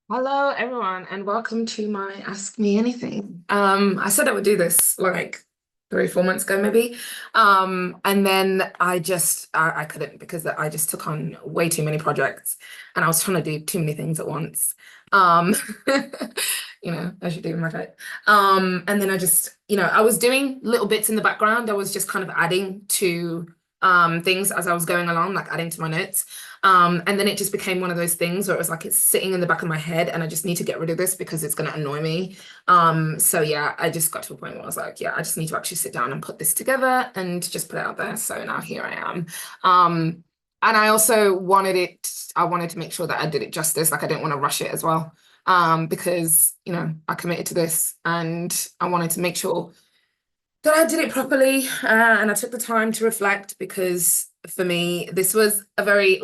Hello, everyone, and welcome to my Ask Me Anything. I said I would do this like 3 or 4 months ago, maybe. And then I couldn't because I just took on way too many projects and I was trying to do too many things at once. Um, as you do in my type. And then I was doing little bits in the background. I was just kind of adding to things as I was going along, like adding to my notes. And then it just became one of those things where it was like it's sitting in the back of my head and I just need to get rid of this because it's going to annoy me. So yeah, I just got to a point where I was like, yeah, I just need to actually sit down and put this together and just put it out there. So now here I am. And I also I wanted to make sure that I did it justice. Like I didn't want to rush it as well. Because, I committed to this and I wanted to make sure that I did it properly, and I took the time to reflect because for me, this was a very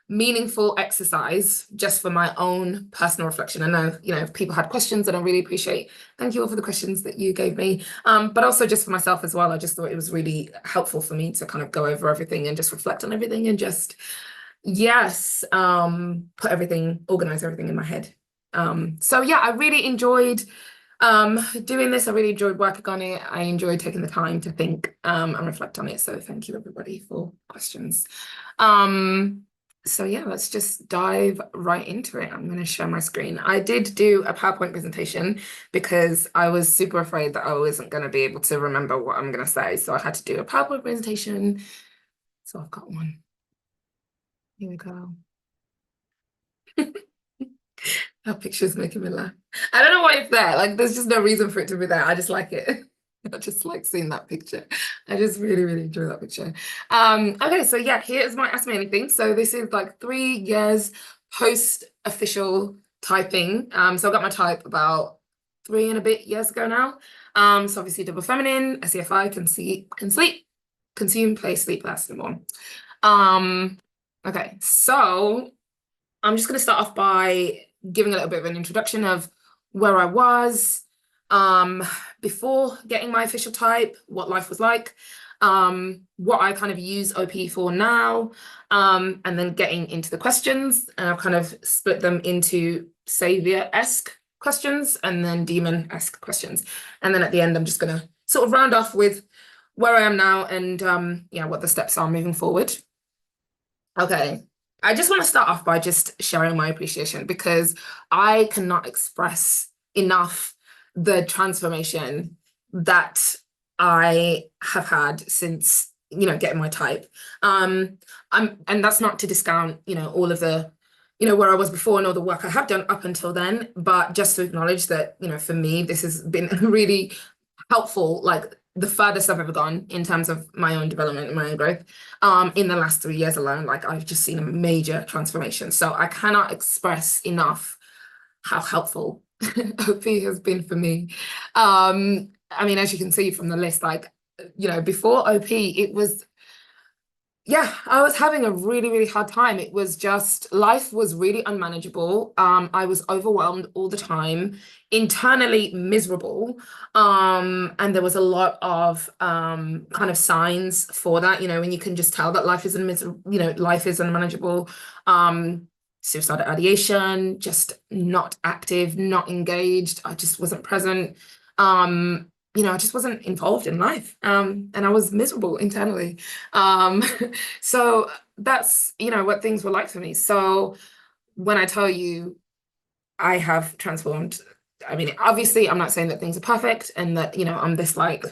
meaningful exercise just for my own personal reflection. I know, if people had questions, and I really appreciate, thank you all for the questions that you gave me. But also just for myself as well. I just thought it was really helpful for me to kind of go over everything and just reflect on everything and just, yes, organize everything in my head. So yeah, I really enjoyed doing this. I really enjoyed working on it. I enjoyed taking the time to think and reflect on it. So thank you everybody for questions. So yeah, let's just dive right into it. I'm going to share my screen. I did do a PowerPoint presentation because I was super afraid that I wasn't going to be able to remember what I'm going to say. So I had to do a PowerPoint presentation. So I've got one. Here we go. That picture's making me laugh. I don't know why it's there. Like, there's just no reason for it to be there. I just like it. I just like seeing that picture. I just really, really enjoy that picture. Okay, so yeah, here's my Ask Me Anything. So this is like 3 years post official typing. So I got my type about 3 and a bit years ago now. So obviously double feminine, SEFI, can sleep, consume, play, sleep, last and more. Okay, so I'm just going to start off by giving a little bit of an introduction of where I was before getting my official type, what life was like, what I kind of use OP for now, and then getting into the questions. And I've kind of split them into savior-esque questions and then demon-esque questions. And then at the end, I'm just going to sort of round off with where I am now and yeah, what the steps are moving forward. Okay. I just want to start off by just sharing my appreciation because I cannot express enough the transformation that I have had since, getting my type. And that's not to discount, all of the, where I was before and all the work I have done up until then, but just to acknowledge that, for me, this has been really helpful, like the furthest I've ever gone in terms of my own development and my own growth. In the last 3 years alone, like I've just seen a major transformation. So I cannot express enough how helpful OP has been for me. I mean, as you can see from the list, before OP, it was, yeah, I was having a really, really hard time. It was just, life was really unmanageable. I was overwhelmed all the time, internally miserable. And there was a lot of kind of signs for that, when you can just tell that life is life is unmanageable. Suicidal ideation, just not active, not engaged. I just wasn't present. I just wasn't involved in life. And I was miserable internally. So that's, what things were like for me. So when I tell you I have transformed, I mean, obviously I'm not saying that things are perfect and that, I'm this like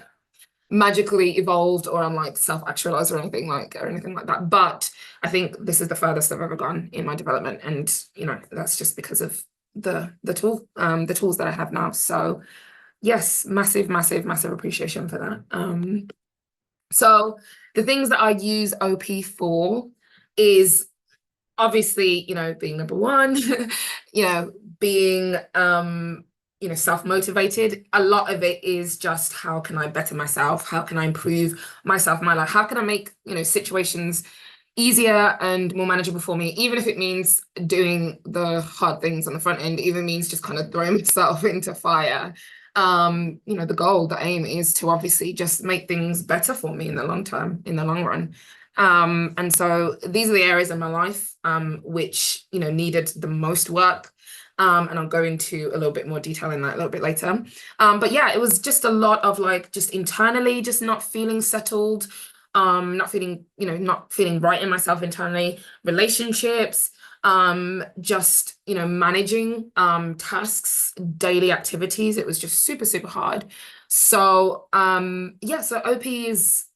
magically evolved or I'm like self-actualized or anything like that. But I think this is the furthest I've ever gone in my development. And, that's just because of the tools that I have now. So yes, massive, massive, massive appreciation for that. So the things that I use OP for is obviously, being number one, being, self-motivated. A lot of it is just how can I better myself? How can I improve myself, my life? How can I make, situations easier and more manageable for me, even if it means doing the hard things on the front end, even means just kind of throwing myself into fire. The goal, the aim is to obviously just make things better for me in the long term, in the long run. And so these are the areas in my life which, needed the most work. And I'll go into a little bit more detail in that a little bit later. But yeah, it was just a lot of like just internally, just not feeling settled, not feeling, not feeling right in myself internally, relationships, just, managing tasks, daily activities. It was just super, super hard. So yeah, so OP is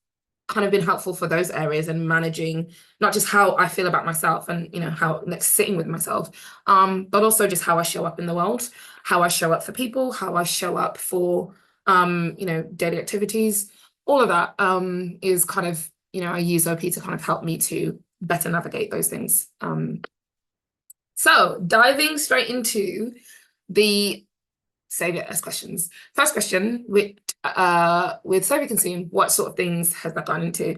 kind of been helpful for those areas and managing not just how I feel about myself and how like sitting with myself, but also just how I show up in the world, how I show up for people, how I show up for daily activities. All of that is kind of, I use OP to kind of help me to better navigate those things. So diving straight into the Save It as questions. First question, with Save It Consume, what sort of things has that gone into?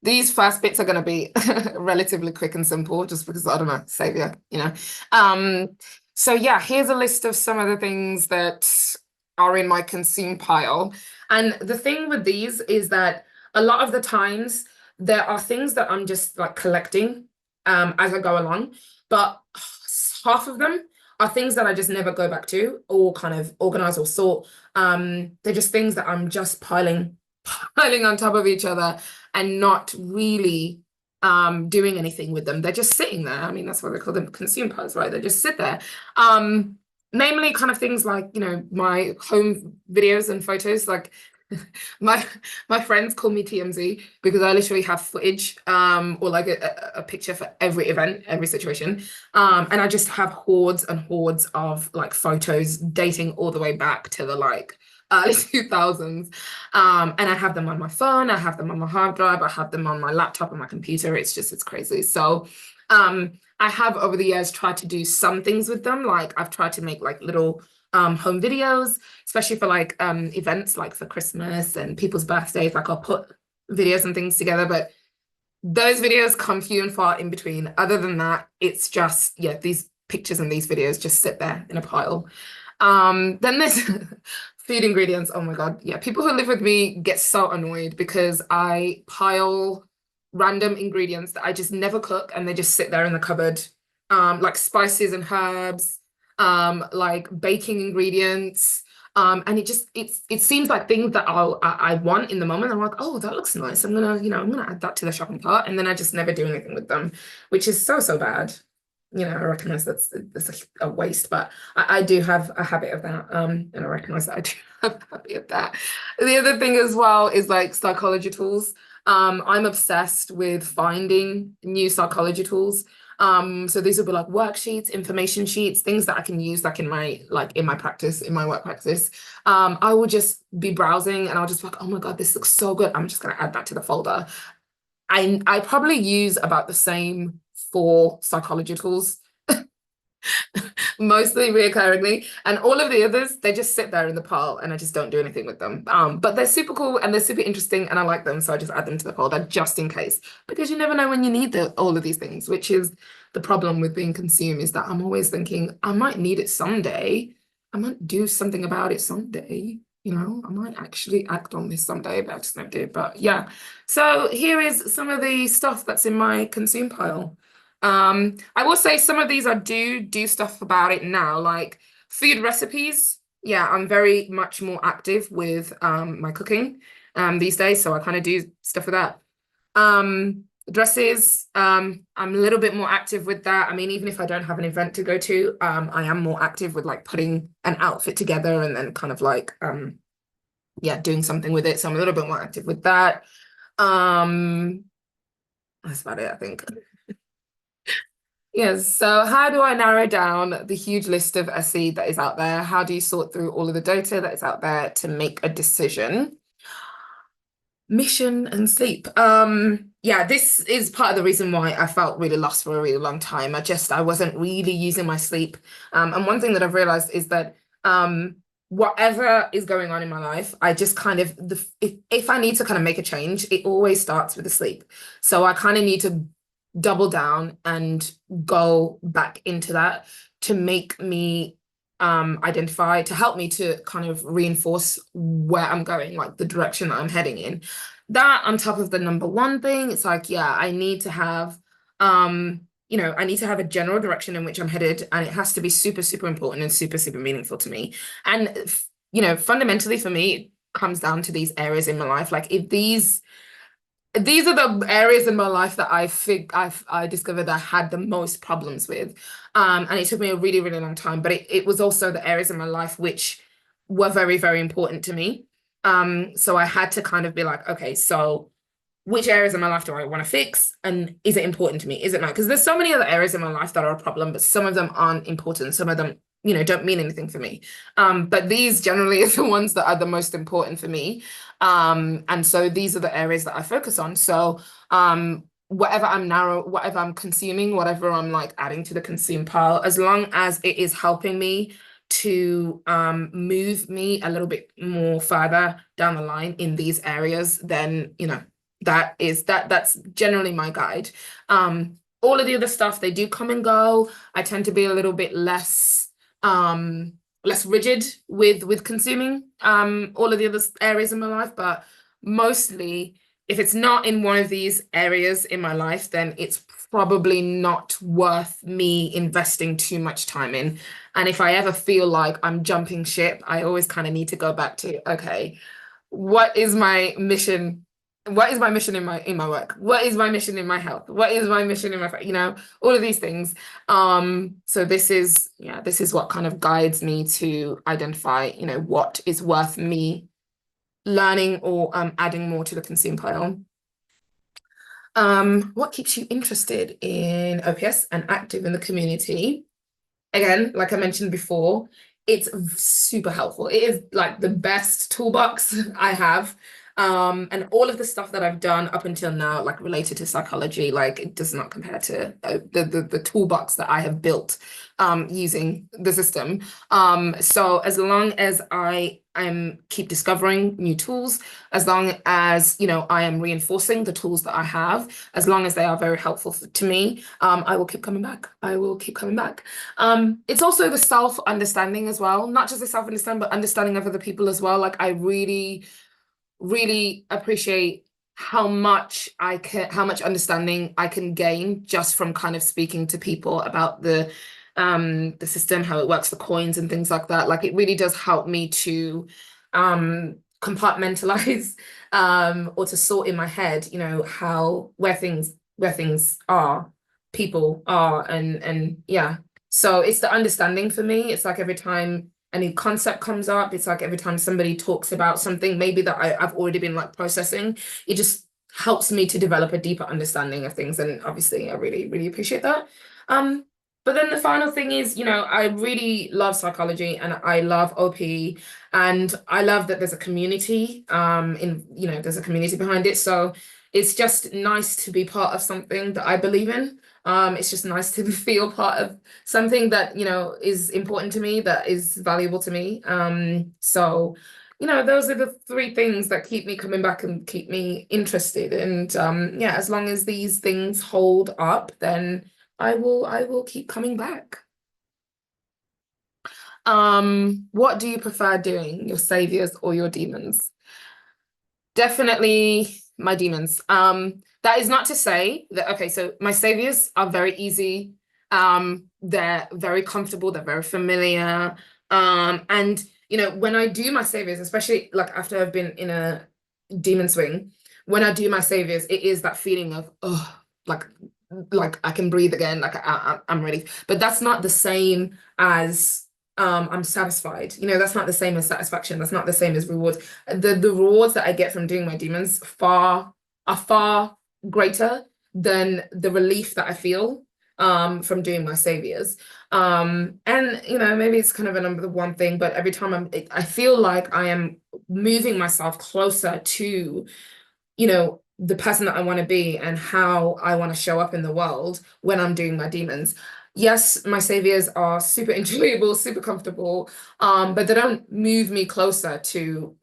These first bits are going to be relatively quick and simple, just because I don't know, savior, So yeah, here's a list of some of the things that are in my consume pile. And the thing with these is that a lot of the times there are things that I'm just like collecting as I go along, but half of them are things that I just never go back to or kind of organize or sort. They're just things that I'm just piling on top of each other and not really doing anything with them. They're just sitting there. I mean, that's what they call them, consume piles, right? They just sit there. Namely kind of things like, my home videos and photos, like my friends call me TMZ because I literally have footage or like a picture for every event, every situation. And I just have hordes and hordes of like photos dating all the way back to the like early 2000s. And I have them on my phone, I have them on my hard drive, I have them on my laptop and my computer. It's crazy. So I have over the years tried to do some things with them. Like I've tried to make like little home videos, especially for like events like for Christmas and people's birthdays. Like I'll put videos and things together, but those videos come few and far in between. Other than that, it's just, yeah, these pictures and these videos just sit there in a pile. Then there's food ingredients. Oh my God. Yeah, people who live with me get so annoyed because I pile random ingredients that I just never cook and they just sit there in the cupboard. Like spices and herbs, like baking ingredients. And it seems like things that I want in the moment. I'm like, oh, that looks nice. I'm gonna add that to the shopping cart, and then I just never do anything with them, which is so bad. I recognize that's a waste, but I do have a habit of that. And I recognize that I do have a habit of that. The other thing as well is like psychology tools. I'm obsessed with finding new psychology tools. So these will be like worksheets, information sheets, things that I can use like in my practice, in my work practice. I will just be browsing and I'll just be like, oh my God, this looks so good. I'm just gonna add that to the folder. I probably use about the same 4 psychology tools, mostly reoccurringly, and all of the others, they just sit there in the pile and I just don't do anything with them. But they're super cool and they're super interesting and I like them, so I just add them to the folder just in case, because you never know when you need all of these things, which is the problem with being consumed, is that I'm always thinking I might need it someday. I might do something about it someday. I might actually act on this someday, but I just never do. But yeah, so here is some of the stuff that's in my consume pile. I will say some of these I do stuff about it now, like food recipes. Yeah, I'm very much more active with my cooking these days, so I kind of do stuff with that. Dresses, I'm a little bit more active with that. I mean, even if I don't have an event to go to, I am more active with like putting an outfit together and then kind of like yeah, doing something with it. So I'm a little bit more active with that. That's about it, I think. Yes, so how do I narrow down the huge list of SE that is out there? How do you sort through all of the data that is out there to make a decision? Mission and sleep. Yeah, this is part of the reason why I felt really lost for a really long time. I wasn't really using my sleep. And one thing that I've realized is that whatever is going on in my life, I just kind of, if I need to kind of make a change, it always starts with the sleep. So I kind of need to double down and go back into that to make me identify, to help me to kind of reinforce where I'm going, like the direction that I'm heading in. That on top of the number 1 thing, it's like, yeah, I need to have I need to have a general direction in which I'm headed, and it has to be super, super important and super, super meaningful to me. And, fundamentally for me, it comes down to these areas in my life. Like if these are the areas in my life that I discovered that I had the most problems with. And it took me a really, really long time, but it was also the areas in my life which were very, very important to me. So I had to kind of be like, okay, so which areas in my life do I want to fix? And is it important to me? Is it not? Because there's so many other areas in my life that are a problem, but some of them aren't important. Some of them, don't mean anything for me. But these generally are the ones that are the most important for me. And so these are the areas that I focus on. So whatever I'm consuming, whatever I'm like adding to the consume pile, as long as it is helping me to move me a little bit more further down the line in these areas, then that's generally my guide. All of the other stuff, they do come and go. I tend to be a little bit less rigid with consuming all of the other areas in my life, but mostly if it's not in one of these areas in my life, then it's probably not worth me investing too much time in. And if I ever feel like I'm jumping ship, I always kind of need to go back to, okay, what is my mission? What is my mission in my work? What is my mission in my health? What is my mission in my, all of these things. So this is what kind of guides me to identify, what is worth me learning or adding more to the consume pile. What keeps you interested in OPS and active in the community? Again, like I mentioned before, it's super helpful. It is like the best toolbox I have. And all of the stuff that I've done up until now, like related to psychology, like it does not compare to the toolbox that I have built using the system. So as long as I keep discovering new tools, as long as I am reinforcing the tools that I have, as long as they are very helpful to me, I will keep coming back. I will keep coming back. It's also the self-understanding as well, not just the self-understanding, but understanding of other people as well. Like I really appreciate how much understanding I can gain just from kind of speaking to people about the system, how it works, the coins and things like that. Like it really does help me to compartmentalize or to sort in my head, where things are, people are, and yeah. So it's the understanding for me. It's like every time a new concept comes up, it's like every time somebody talks about something maybe that I've already been like processing, it just helps me to develop a deeper understanding of things. And obviously I really, really appreciate that. But then the final thing is, I really love psychology and I love OP, and I love that there's a community there's a community behind it. So it's just nice to be part of something that I believe in. It's just nice to feel part of something that, is important to me, that is valuable to me. So, those are the three things that keep me coming back and keep me interested. And yeah, as long as these things hold up, then I will keep coming back. What do you prefer doing, your saviors or your demons? Definitely my demons. That is not to say that, okay, so my saviors are very easy. They're very comfortable, they're very familiar. And when I do my saviors, especially like after I've been in a demon swing, when I do my saviors, it is that feeling of, oh, like I can breathe again, like I'm ready. But that's not the same as I'm satisfied. That's not the same as satisfaction. That's not the same as rewards. The rewards that I get from doing my demons are far greater than the relief that I feel from doing my saviors. And maybe it's kind of a number one thing, but every time I feel like I am moving myself closer to the person that I want to be and how I want to show up in the world when I'm doing my demons. Yes, my saviors are super enjoyable, super comfortable, but they don't move me closer to,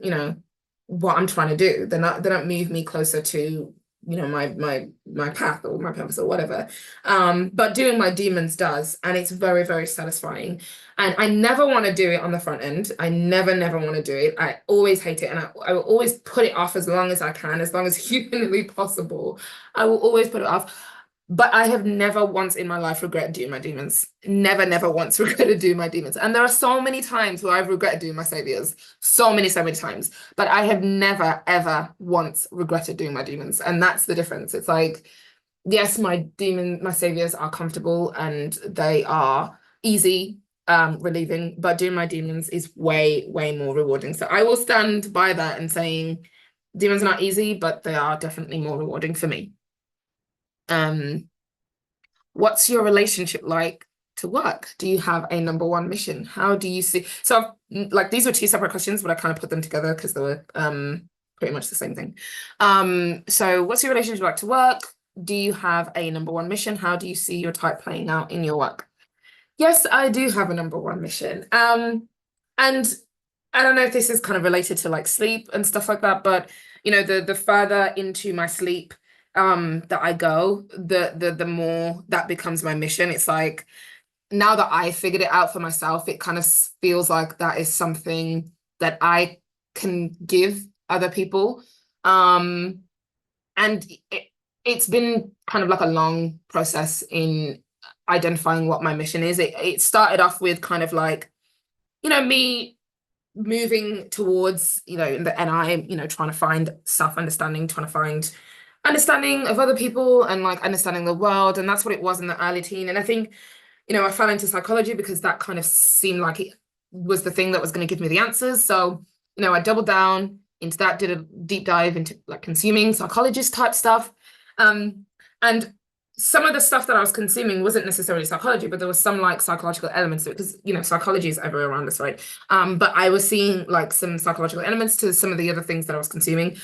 what I'm trying to do. They don't move me closer to, my path or my purpose or whatever. But doing my demons does, and it's very, very satisfying. And I never want to do it on the front end. I never want to do it. I always hate it, and I will always put it off as long as I can, as long as humanly possible. I will always put it off. But I have never once in my life regretted doing my demons. Never, never once regretted doing my demons. And there are so many times where I've regretted doing my saviors. So many times. But I have never, ever once regretted doing my demons. And that's the difference. It's like, yes, my saviors are comfortable and they are easy, relieving, but doing my demons is way, way more rewarding. So I will stand by that and saying demons are not easy, but they are definitely more rewarding for me. What's your relationship like to work? Do you have a number one mission? How do you see? So like these were two separate questions, but I kind of put them together because they were pretty much the same thing. So what's your relationship like to work? Do you have a number one mission? How do you see your type playing out in your work? Yes, I do have a number one mission. And I don't know if this is kind of related to like sleep and stuff like that, but you know, the further into my sleep that I go, the more that becomes my mission. It's like now that I figured it out for myself, it kind of feels like that is something that I can give other people. And it's been kind of like a long process in identifying what my mission is. It started off with kind of like, you know, me moving towards, you know, in the NI, you know, trying to find self-understanding, trying to find understanding of other people and like understanding the world. And that's what it was in the early teen. And I think, you know, I fell into psychology because that kind of seemed like it was the thing that was going to give me the answers. So, you know, I doubled down into that, did a deep dive into like consuming psychologist type stuff. And some of the stuff that I was consuming wasn't necessarily psychology, but there was some like psychological elements to it because, you know, psychology is everywhere around us, right? But I was seeing like some psychological elements to some of the other things that I was consuming,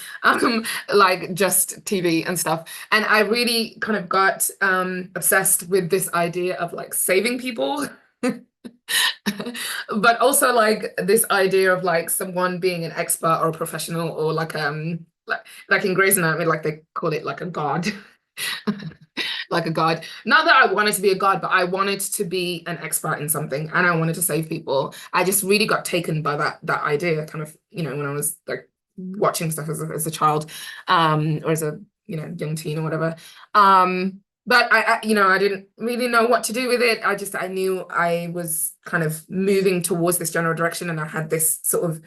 like just TV and stuff. And I really kind of got obsessed with this idea of like saving people. But also like this idea of like someone being an expert or a professional or like in Grey's Anatomy, like they call it like a god. Like a god. Not that I wanted to be a god, but I wanted to be an expert in something and I wanted to save people. I just really got taken by that idea kind of, you know, when I was like watching stuff as a child, or as a, you know, young teen or whatever. But I, you know, I didn't really know what to do with it. I knew I was kind of moving towards this general direction and I had this sort of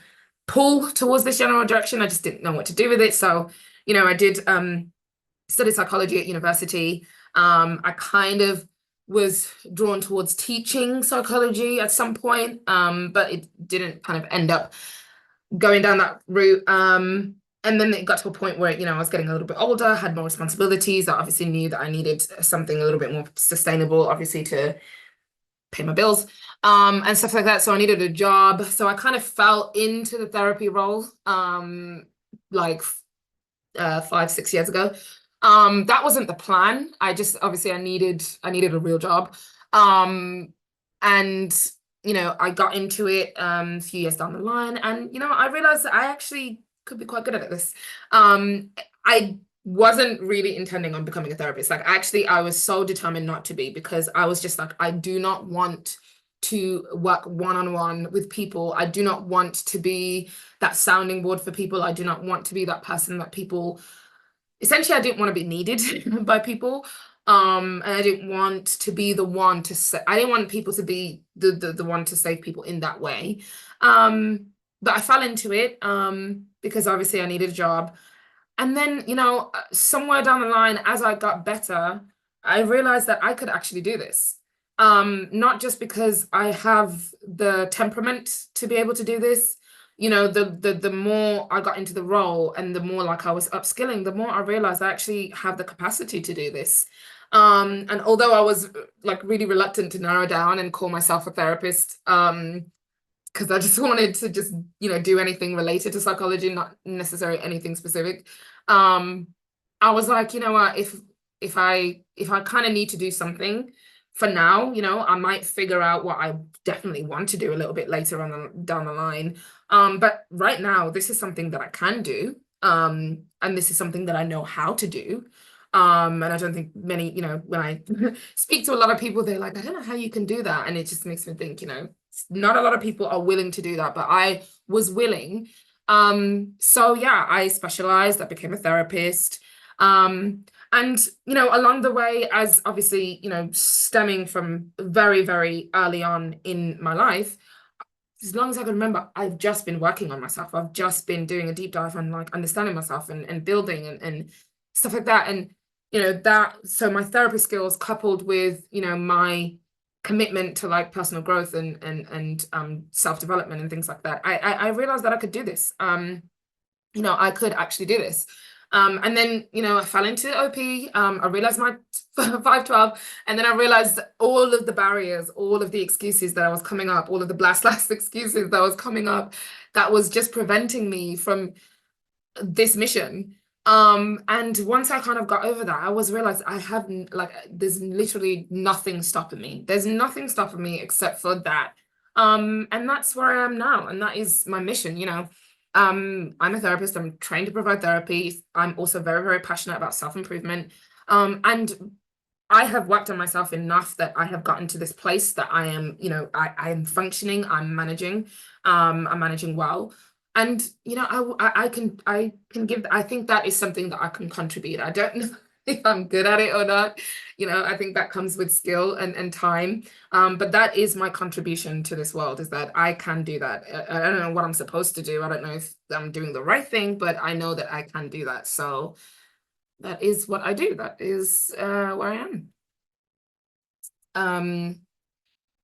pull towards this general direction. I just didn't know what to do with it. So, you know, I did study psychology at university. I kind of was drawn towards teaching psychology at some point, but it didn't kind of end up going down that route. And then it got to a point where, you know, I was getting a little bit older, had more responsibilities. I obviously knew that I needed something a little bit more sustainable, obviously, to pay my bills, and stuff like that. So I needed a job. So I kind of fell into the therapy role, like 5-6 years ago. That wasn't the plan. I just obviously I needed a real job. And you know, I got into it a few years down the line, and you know, I realized that I actually could be quite good at this. I wasn't really intending on becoming a therapist. Like actually, I was so determined not to be because I was just like, I do not want to work one-on-one with people. I do not want to be that sounding board for people. I do not want to be that person that people essentially I didn't want to be needed by people. And I didn't want to be the one to say, I didn't want people to be the one to save people in that way. But I fell into it because obviously I needed a job. And then, you know, somewhere down the line, as I got better, I realized that I could actually do this. Not just because I have the temperament to be able to do this. You know, the more I got into the role and the more like I was upskilling, the more I realized I actually have the capacity to do this. And although I was like really reluctant to narrow down and call myself a therapist, because I just wanted to just, you know, do anything related to psychology, not necessarily anything specific. I was like, you know what, if I kind of need to do something for now, you know, I might figure out what I definitely want to do a little bit later on down the line. But right now, this is something that I can do. And this is something that I know how to do. And I don't think many, you know, when I speak to a lot of people, they're like, I don't know how you can do that. And it just makes me think, you know, not a lot of people are willing to do that, but I was willing. So yeah, I specialized, I became a therapist. And, along the way, as obviously, stemming from very, very early on in my life, as long as I can remember, I've just been working on myself. I've just been doing a deep dive on like understanding myself and building and stuff like that. And, so my therapy skills coupled with, my commitment to like personal growth and self-development and things like that, I realized that I could do this. I could actually do this. And then, I fell into OP. I realized my 512, and then I realized all of the barriers, all of the excuses that I was coming up, all of the blast excuses that was coming up, that was just preventing me from this mission. And once I kind of got over that, I was realized I haven't, like, there's literally nothing stopping me. There's nothing stopping me except for that. And that's where I am now, and that is my mission. I'm a therapist. I'm trained to provide therapy. I'm also very, very passionate about self-improvement. And I have worked on myself enough that I have gotten to this place that I am, I am functioning, I'm managing well. And, I can give, I think that is something that I can contribute. I don't know if I'm good at it or not. I think that comes with skill and time. But that is my contribution to this world, is that I can do that. I don't know what I'm supposed to do. I don't know if I'm doing the right thing, but I know that I can do that. So that is what I do. That is where I am.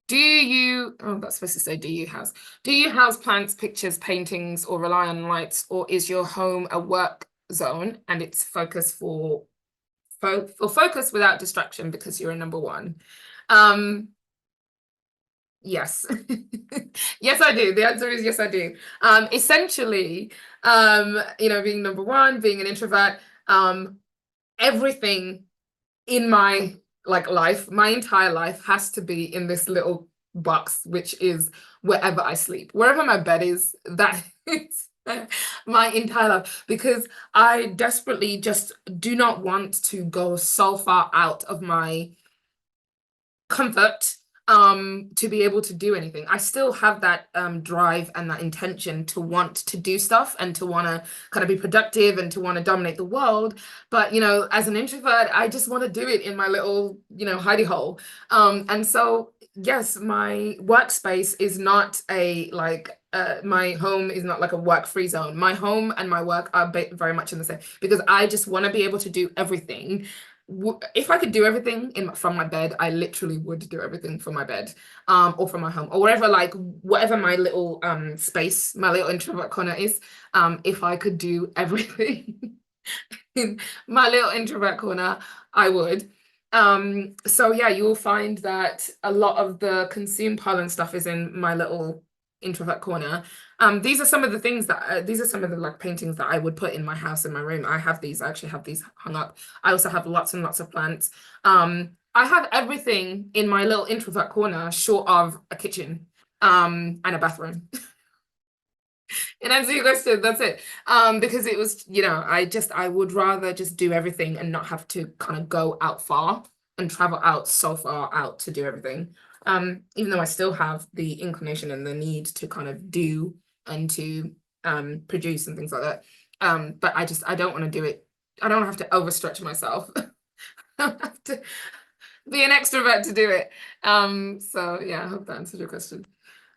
That's supposed to say, do you house plants, pictures, paintings, or rely on lights, or is your home a work zone and it's focus for focus without distraction because you're a number one? Yes. Yes, I do. The answer is yes, I do. Essentially, being number one, being an introvert, everything in my life, my entire life has to be in this little box, which is wherever I sleep, wherever my bed is, that is my entire life, because I desperately just do not want to go so far out of my comfort to be able to do anything. I still have that drive and that intention to want to do stuff and to want to kind of be productive and to want to dominate the world. But as an introvert, I just want to do it in my little hidey hole. And so yes, my workspace is not a my home is not like a work-free zone. My home and my work are very much in the same, because I just want to be able to do everything. If I could do everything from my bed, I literally would do everything from my bed, or from my home, or wherever, whatever my little space, my little introvert corner is. If I could do everything in my little introvert corner, I would. So yeah, you will find that a lot of the consume pollen stuff is in my little introvert corner. These are some of the things that these are some of the paintings that I would put in my house, in my room. I actually have these hung up. I also have lots and lots of plants. I have everything in my little introvert corner short of a kitchen and a bathroom. And answer your question, that's it. Because it was, I would rather just do everything and not have to kind of go out far and travel out so far out to do everything. Even though I still have the inclination and the need to kind of do and to produce and things like that. But I don't want to do it. I don't have to overstretch myself. I don't have to be an extrovert to do it. So yeah, I hope that answered your question.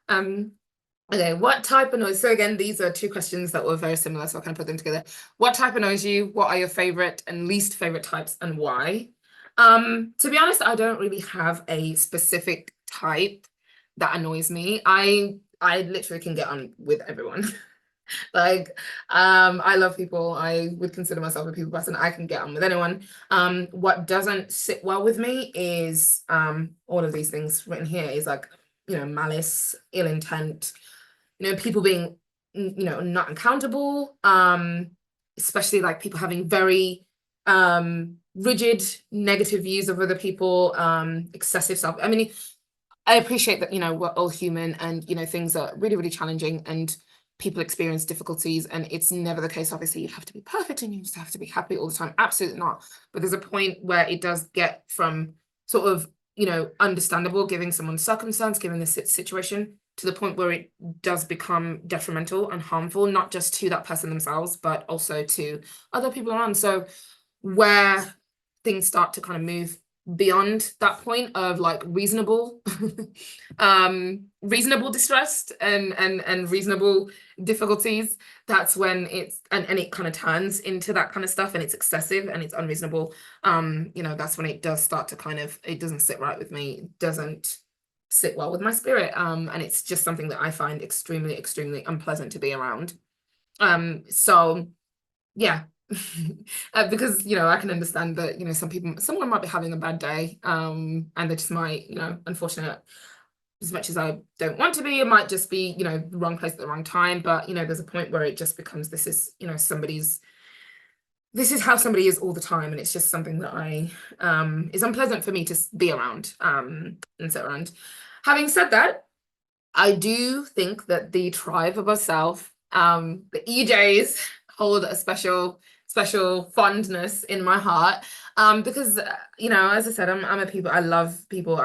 Okay, what type annoys? So again, these are two questions that were very similar, so I can put them together. What type annoys you? What are your favorite and least favorite types, and why? To be honest, I don't really have a specific type that annoys me. I literally can get on with everyone. I love people. I would consider myself a people person. I can get on with anyone. What doesn't sit well with me is all of these things written here is malice, ill intent, people being not accountable, especially people having very rigid negative views of other people, excessive self. I mean, I appreciate that we're all human, and things are really, really challenging, and people experience difficulties, and it's never the case. Obviously, you have to be perfect and you just have to be happy all the time. Absolutely not. But there's a point where it does get from sort of understandable, given someone's circumstance, given the situation, to the point where it does become detrimental and harmful, not just to that person themselves, but also to other people around. So where things start to kind of move beyond that point of like reasonable reasonable distress and reasonable difficulties, that's when it's and it kind of turns into that kind of stuff, and it's excessive and it's unreasonable. You know, that's when it does start to kind of, it doesn't sit right with me, it doesn't sit well with my spirit, and it's just something that I find extremely unpleasant to be around. So yeah. Because, you know, I can understand that, you know, someone might be having a bad day, and they just might, you know, unfortunate, as much as I don't want to be, it might just be, you know, the wrong place at the wrong time. But, you know, there's a point where it just becomes, this is, you know, this is how somebody is all the time, and it's just something that is unpleasant for me to be around, and sit around. Having said that, I do think that the tribe of ourself, the EJs, hold a special fondness in my heart, because you know, as I said, I love people.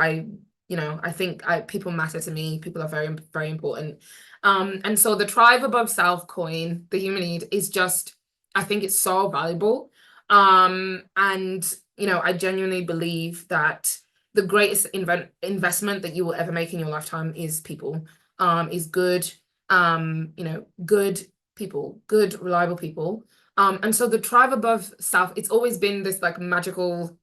You know, I think people matter to me. People are very important. And so the tribe above self coin, the human need, is just, I think it's so valuable. And you know, I genuinely believe that the greatest investment that you will ever make in your lifetime is people, is good, you know, good people, good, reliable people. And so the tribe above self, it's always been this like magical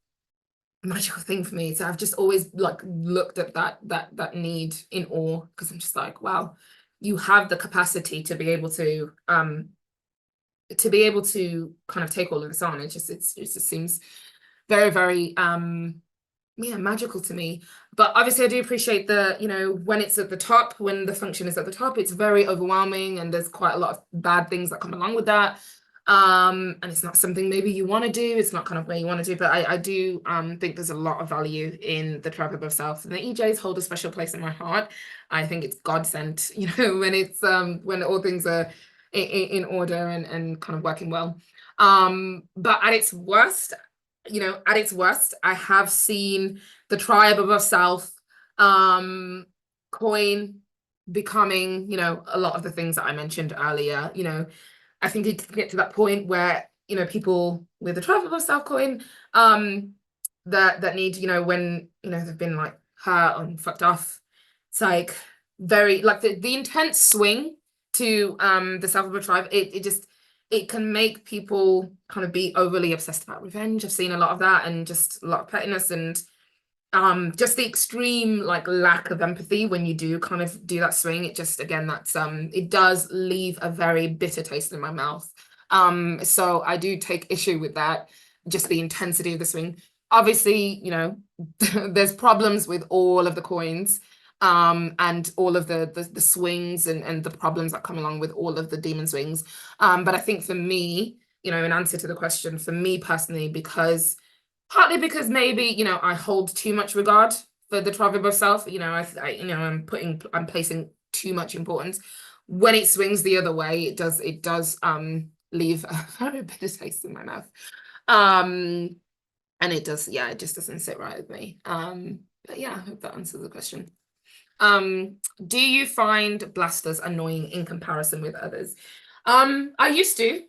thing for me. So I've just always like looked at that need in awe, because I'm just like, wow, you have the capacity to be able to kind of take all of this on. It just seems very yeah, magical to me. But obviously I do appreciate the, you know, when it's at the top, when the function is at the top, it's very overwhelming, and there's quite a lot of bad things that come along with that. And it's not something maybe you want to do, it's not kind of where you want to do, but I do think there's a lot of value in the tribe above self, and the EJs hold a special place in my heart. I think it's God sent, you know, when it's when all things are in order and kind of working well. But at its worst, you know, at its worst, I have seen the tribe above self coin becoming, you know, a lot of the things that I mentioned earlier. You know, I think it can get to that point where, you know, people with the tribe above self coin that need, you know, when, you know, they've been like hurt and fucked off, it's like very like the intense swing to the self above tribe, it can make people kind of be overly obsessed about revenge. I've seen a lot of that, and just a lot of pettiness, and just the extreme like lack of empathy when you do kind of do that swing. It just, again, that's it does leave a very bitter taste in my mouth. So I do take issue with that, just the intensity of the swing. Obviously, you know, there's problems with all of the coins, and all of the swings and the problems that come along with all of the demon swings. But I think for me, you know, in answer to the question, for me personally, partly because maybe, you know, I hold too much regard for the tribe above self, you know, you know, I'm placing too much importance. When it swings the other way, it does leave a very bitter taste in my mouth. And it does, yeah, it just doesn't sit right with me. But yeah, I hope that answers the question. Do you find blasters annoying in comparison with others? I used to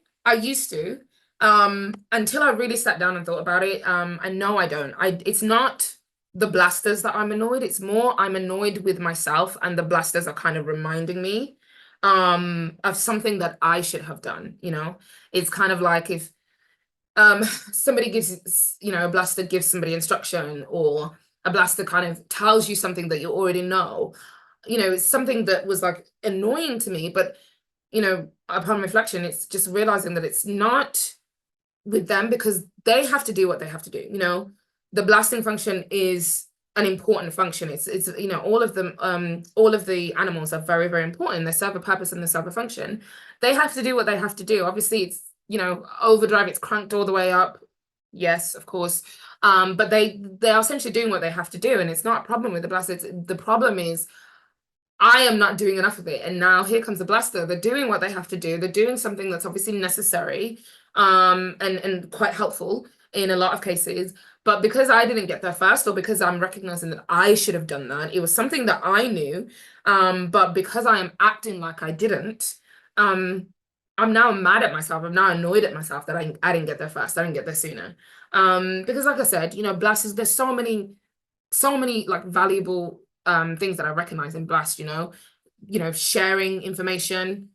until I really sat down and thought about it. I know I don't. It's not the blasters that I'm annoyed, it's more I'm annoyed with myself, and the blasters are kind of reminding me of something that I should have done, you know. It's kind of like if somebody gives, you know, a blaster gives somebody instruction, or a blaster kind of tells you something that you already know, you know, it's something that was like annoying to me. But, you know, upon reflection, it's just realizing that it's not with them, because they have to do what they have to do. You know, the blasting function is an important function. It's you know, all of them, all of the animals are very important. They serve a purpose and they serve a function. They have to do what they have to do. Obviously, it's, you know, overdrive, it's cranked all the way up, yes, of course, but they are essentially doing what they have to do, and it's not a problem with the blaster. The problem is I am not doing enough of it, and now here comes the blaster. They're doing what they have to do. They're doing something that's obviously necessary, and quite helpful in a lot of cases. But because I didn't get there first, or because I'm recognizing that I should have done that, it was something that I knew, but because I am acting like I didn't, I'm now mad at myself. I'm now annoyed at myself that I didn't get there first. I didn't get there sooner. Because like I said, Blast is, there's so many like valuable things that I recognize in Blast, sharing information,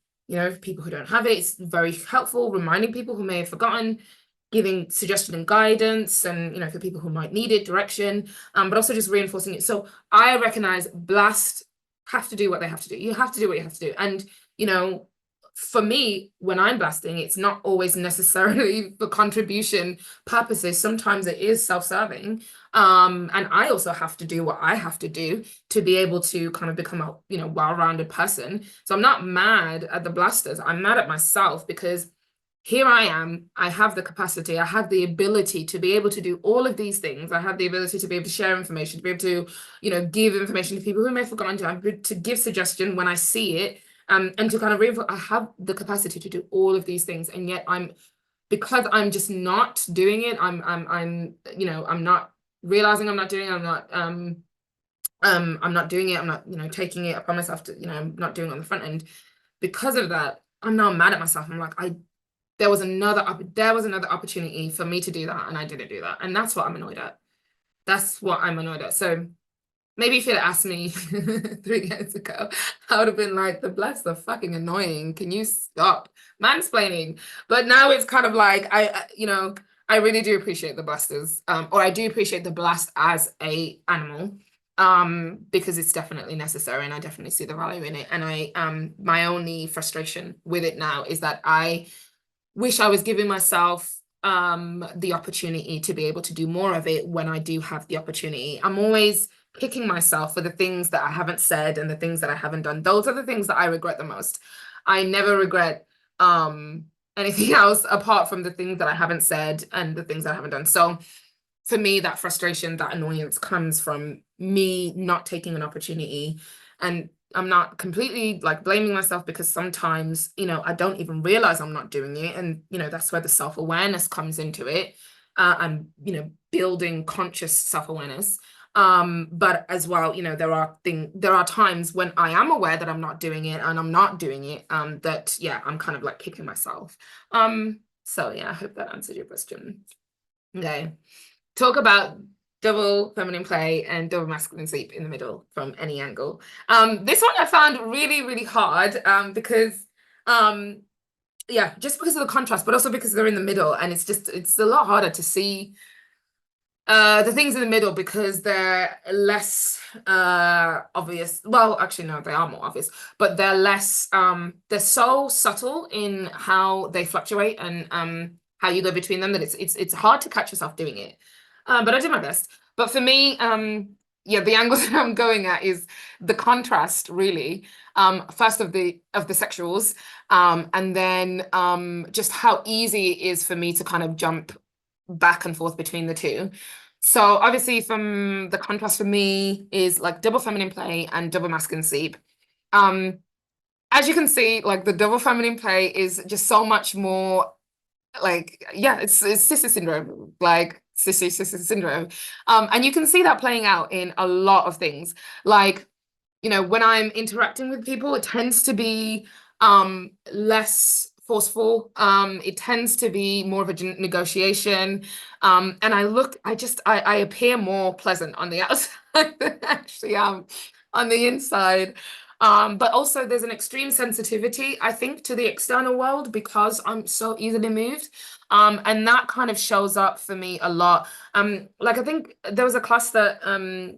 people who don't have it. It's very helpful, reminding people who may have forgotten, giving suggestion and guidance, and for people who might need it, direction, but also just reinforcing it. So I recognize Blast have to do what they have to do. You have to do what you have to do. And for me, when I'm blasting, it's not always necessarily for contribution purposes. Sometimes it is self-serving. And I also have to do what I have to do to be able to kind of become a, well-rounded person. So I'm not mad at the blasters. I'm mad at myself because here I am. I have the capacity. I have the ability to be able to do all of these things. I have the ability to be able to share information, to be able to, give information to people who may have forgotten to give suggestion when I see it. And to kind of reinforce, I have the capacity to do all of these things, and yet because I'm just not doing it. I'm not realizing I'm not doing it. I'm not doing it. I'm not, taking it upon myself to, I'm not doing it on the front end. Because of that, I'm now mad at myself. I'm like, there was another opportunity for me to do that, and I didn't do that, and that's what I'm annoyed at. That's what I'm annoyed at. So. Maybe if you'd asked me 3 years ago, I would have been like, the blasts are fucking annoying. Can you stop mansplaining? But now it's kind of like, I really do appreciate the blasters, or I do appreciate the blast as a animal, because it's definitely necessary, and I definitely see the value in it. And my only frustration with it now is that I wish I was giving myself the opportunity to be able to do more of it when I do have the opportunity. I'm always kicking myself for the things that I haven't said and the things that I haven't done. Those are the things that I regret the most. I never regret anything else apart from the things that I haven't said and the things that I haven't done. So for me, that frustration, that annoyance comes from me not taking an opportunity. And I'm not completely like blaming myself, because sometimes, I don't even realize I'm not doing it. And, that's where the self-awareness comes into it. And, building conscious self-awareness. But as well, there are times when I am aware that I'm not doing it, and I'm not doing it, that, yeah, I'm kind of like kicking myself. So yeah, I hope that answered your question. Okay. Talk about double feminine play and double masculine sleep in the middle from any angle. This one I found really, really hard, because, yeah, just because of the contrast, but also because they're in the middle, and it's a lot harder to see the things in the middle because they're less obvious. Well, actually, no, they are more obvious, but they're less, they're so subtle in how they fluctuate and how you go between them that it's hard to catch yourself doing it. But I did my best. But for me, yeah, the angle that I'm going at is the contrast, really. First of the sexuals, and then just how easy it is for me to kind of jump back and forth between the two. So obviously from the contrast for me is like double feminine play and double masculine sleep. As you can see, like the double feminine play is just so much more like, yeah, it's sister syndrome, like sister syndrome. And you can see that playing out in a lot of things. Like, when I'm interacting with people, it tends to be less forceful. It tends to be more of a negotiation. And I appear more pleasant on the outside than I actually am on the inside. But also there's an extreme sensitivity, I think, to the external world because I'm so easily moved. And that kind of shows up for me a lot. Like I think there was a class that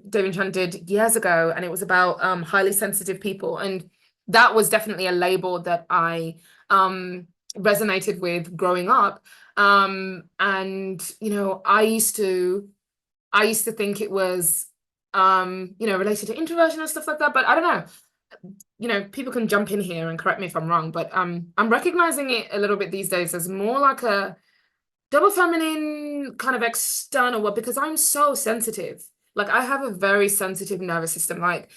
David Chan did years ago, and it was about highly sensitive people. And that was definitely a label that I resonated with growing up. And I used to think it was related to introversion and stuff like that, but I don't know. People can jump in here and correct me if I'm wrong, but I'm recognizing it a little bit these days as more like a double feminine kind of external world, because I'm so sensitive. Like I have a very sensitive nervous system, like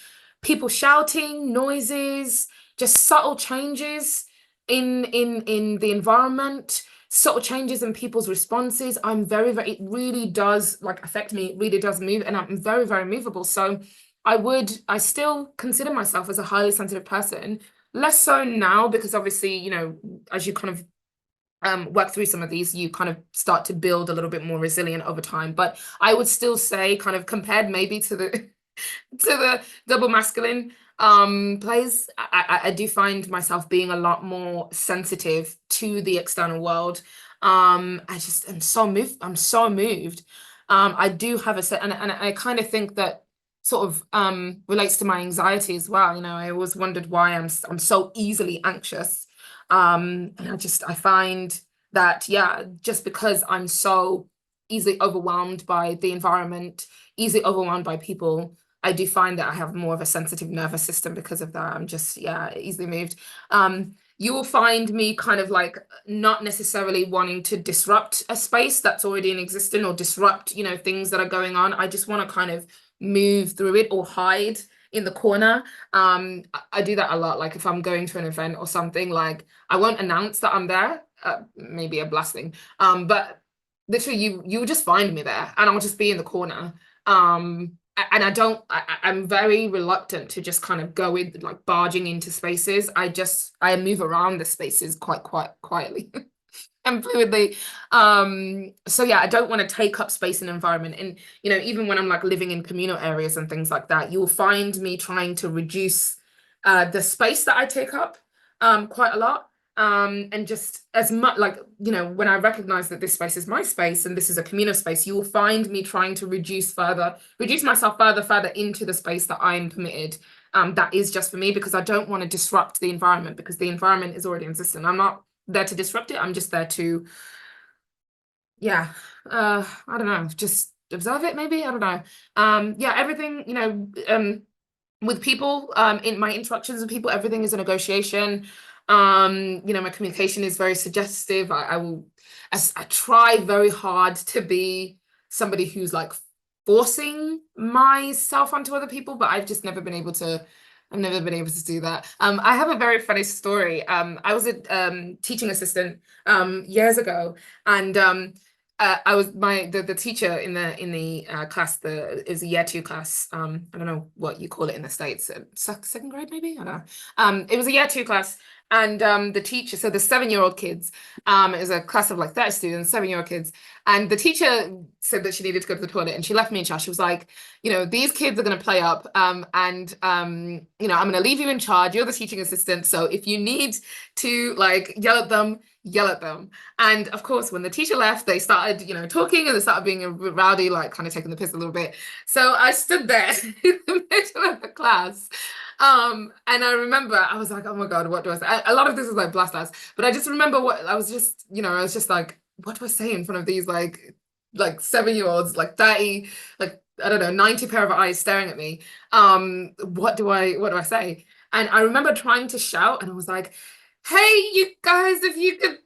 people shouting, noises, just subtle changes in the environment, subtle changes in people's responses. I'm very, very, it really does like affect me. It really does move, and I'm very, very movable. So I still consider myself as a highly sensitive person. Less so now because obviously, you know, as you kind of work through some of these, you kind of start to build a little bit more resilient over time. But I would still say, kind of compared maybe to the to the double masculine plays, I do find myself being a lot more sensitive to the external world. I just am so moved. I'm so moved. I do have a set, and I kind of think that sort of relates to my anxiety as well. You know, I always wondered why I'm so easily anxious. And I find that, yeah, just because I'm so easily overwhelmed by the environment, easily overwhelmed by people, I do find that I have more of a sensitive nervous system because of that. I'm just, yeah, easily moved. You will find me kind of like not necessarily wanting to disrupt a space that's already in existence or disrupt, you know, things that are going on. I just want to kind of move through it or hide in the corner. I do that a lot. Like if I'm going to an event or something, like I won't announce that I'm there. Maybe a blasting. But literally you will just find me there and I'll just be in the corner. And I'm very reluctant to just kind of go in like barging into spaces. I move around the spaces quite quietly and fluidly. So yeah, I don't want to take up space and environment. And you know, even when I'm like living in communal areas and things like that, you'll find me trying to reduce the space that I take up quite a lot. And just as much like, you know, when I recognize that this space is my space and this is a communal space, you will find me trying to reduce myself further into the space that I'm permitted. That is just for me because I don't want to disrupt the environment because the environment is already existing. I'm not there to disrupt it. I'm just there to, yeah, I don't know, just observe it maybe. I don't know. Yeah, everything, you know, with people, in my interactions with people, everything is a negotiation. You know, my communication is very suggestive. I try very hard to be somebody who's like forcing myself onto other people, but I've never been able to do that. I have a very funny story. I was a teaching assistant years ago, and I was the teacher in the class is a year 2 class. I don't know what you call it in the States, second grade maybe. I don't know. It was a year 2 class, and the teacher, so the 7-year-old kids, it was a class of like 30 students, 7-year-old kids, and the teacher said that she needed to go to the toilet, and she left me in charge. She was like, you know, these kids are going to play up, and you know, I'm going to leave you in charge. You're the teaching assistant, so if you need to like yell at them, yell at them. And of course, when the teacher left, they started, you know, talking and they started being rowdy, like kind of taking the piss a little bit. So I stood there in the middle of the class. And I remember I was like, oh my God, what do I say? A lot of this is like blast ass, but I just remember what I was just, you know, I was just like, what do I say in front of these like 7-year-olds, like 30, like I don't know, 90 pair of eyes staring at me. What do I say? And I remember trying to shout and I was like, hey, you guys, if you could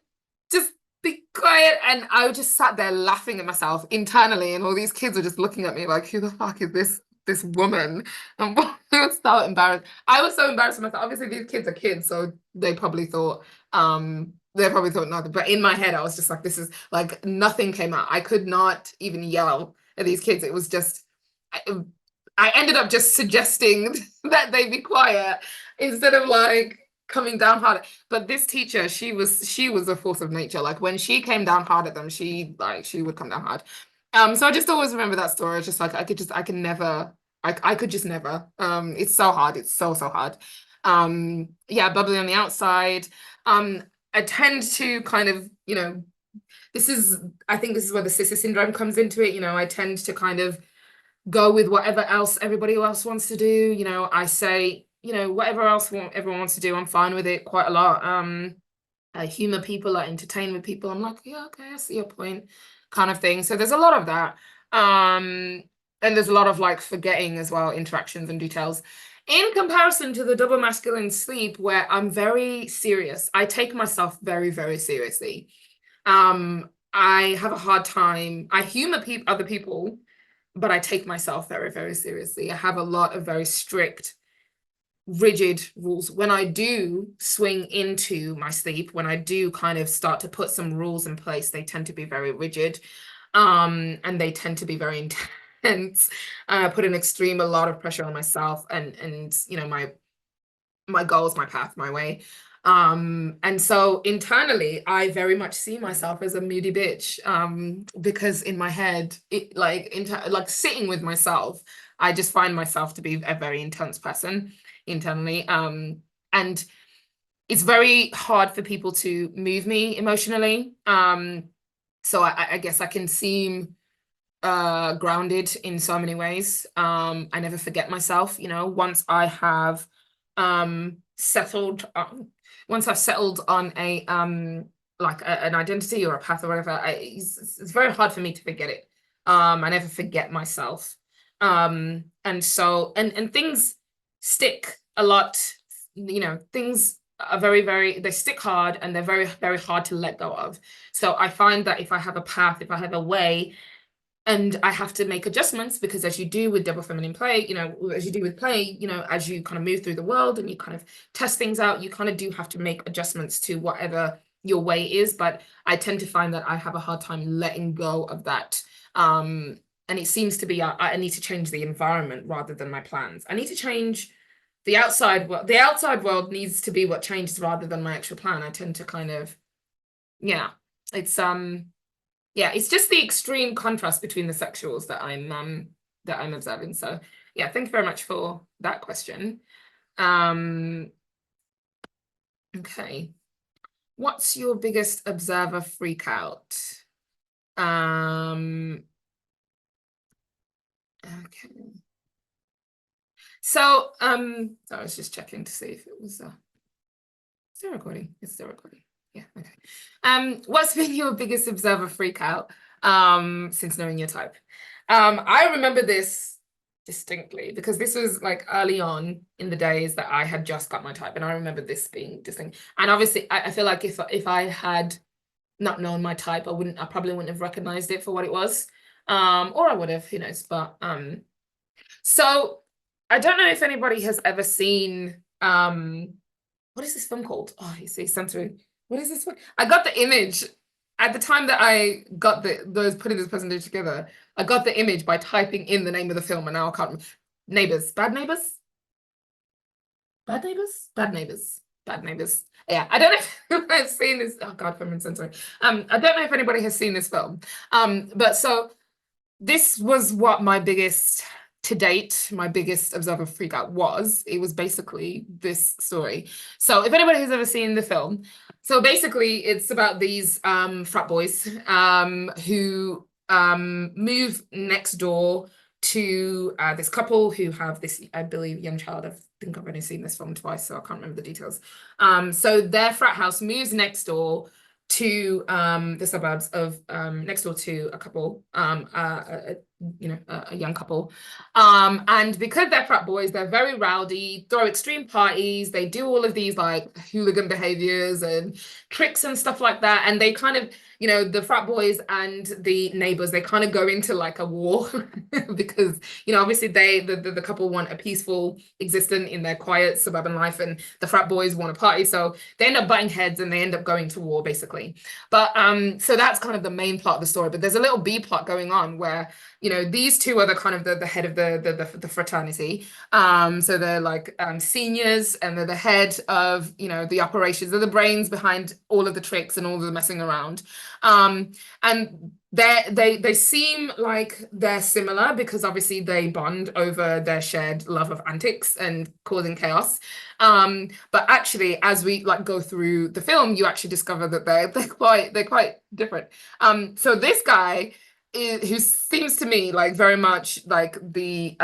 just be quiet. And I just sat there laughing at myself internally, and all these kids were just looking at me like, who the fuck is this woman? And I was so embarrassed. I was so embarrassed with myself. Obviously, these kids are kids, so they probably thought nothing. But in my head, I was just like, this is like nothing came out. I could not even yell at these kids. It was just I ended up just suggesting that they be quiet instead of like coming down hard. But this teacher, she was a force of nature. Like when she came down hard at them, she would come down hard. So I just always remember that story. It's just like I can never, I could just never. It's so hard. It's so hard. Yeah, bubbly on the outside. I tend to kind of, you know, I think this is where the sister syndrome comes into it. You know, I tend to kind of go with whatever else everybody else wants to do. You know, I say, you know, whatever else everyone wants to do, I'm fine with it quite a lot. I humor people, I entertain with people. I'm like, yeah, okay, I see your point, kind of thing. So there's a lot of that. And there's a lot of like forgetting as well, interactions and details. In comparison to the double masculine sleep, where I'm very serious, I take myself very, very seriously. I have a hard time. I humor other people, but I take myself very, very seriously. I have a lot of very strict, rigid rules. When I do swing into my sleep, when I do kind of start to put some rules in place, they tend to be very rigid, and they tend to be very intense. Put a lot of pressure on myself and you know my goals, my path, my way. And so internally, I very much see myself as a moody bitch. Because in my head, it like sitting with myself, I just find myself to be a very intense person internally. And it's very hard for people to move me emotionally. So I guess I can seem grounded in so many ways. I never forget myself, once I have settled once I've settled on a like an identity or a path or whatever, it's very hard for me to forget it. I never forget myself. And so and things stick a lot, things are they stick hard, and they're very, very hard to let go of. So I find that if I have a path, if I have a way, and I have to make adjustments, because as you do with double feminine play, as you do with play, as you kind of move through the world and you kind of test things out, you kind of do have to make adjustments to whatever your way is. But I tend to find that I have a hard time letting go of that. And it seems to be I need to change the environment rather than my plans. I need to change the outside world. The outside world needs to be what changes rather than my actual plan. I tend to kind of, yeah, it's it's just the extreme contrast between the sexuals that I'm observing. So yeah, thank you very much for that question. Okay. What's your biggest observer freak out? Okay. So I was just checking to see if it was still recording. It's still recording. Yeah, okay. What's been your biggest observer freak out since knowing your type? I remember this distinctly because this was like early on in the days that I had just got my type, and I remember this being distinct. And obviously, I feel like if I had not known my type, I probably wouldn't have recognized it for what it was, or I would have, who knows? But so I don't know if anybody has ever seen what is this film called? Oh, you see, censoring. What is this one? I got the image at the time that I got those putting this presentation together. I got the image by typing in the name of the film, and now I can't remember. Neighbors, Bad Neighbors, Bad Neighbors, Bad Neighbors, Bad Neighbors. Yeah, I don't know if I've seen this. Oh God, film censoring. I don't know if anybody has seen this film. But so this was what my biggest to date, my biggest observer freak out was. It was basically this story. So if anybody has ever seen the film, so basically it's about these frat boys who move next door to this couple who have this, I believe, young child. I think I've only seen this film twice, so I can't remember the details. So their frat house moves next door to the suburbs of next door to a couple, a young couple, and because they're frat boys, they're very rowdy, throw extreme parties, they do all of these like hooligan behaviors and tricks and stuff like that, and they kind of, the frat boys and the neighbors, they kind of go into like a war because obviously the couple want a peaceful existence in their quiet suburban life, and the frat boys want a party, so they end up butting heads and they end up going to war basically. But so that's kind of the main plot of the story, but there's a little B plot going on where these two are the kind of the head of the fraternity. So they're like seniors, and they're the head of the operations. They're the brains behind all of the tricks and all of the messing around. And they seem like they're similar because obviously they bond over their shared love of antics and causing chaos. But actually, as we like go through the film, you actually discover that they're quite different. So this guy who seems to me like very much like the